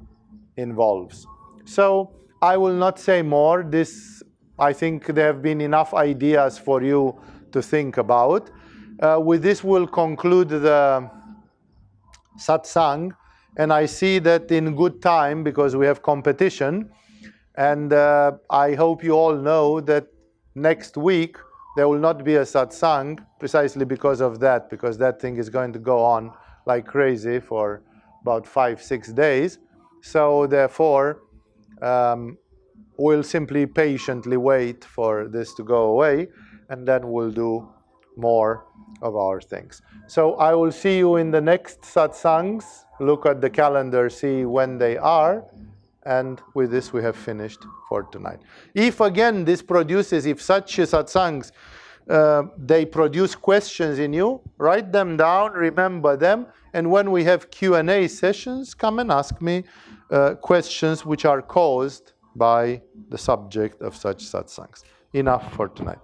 involves. So I will not say more. This, I think there have been enough ideas for you to think about. With this, we'll conclude the satsang, and I see that in good time, because we have competition, and I hope you all know that next week there will not be a satsang, precisely because of that, because that thing is going to go on like crazy for about 5-6 days. So therefore, we'll simply patiently wait for this to go away, and then we'll do more of our things. So I will see you in the next satsangs. Look at the calendar, see when they are, and with this we have finished for tonight. If again this produces, if such satsangs, they produce questions in you, write them down, remember them, and when we have Q&A sessions, come and ask me. questions which are caused by the subject of such satsangs. Enough for tonight.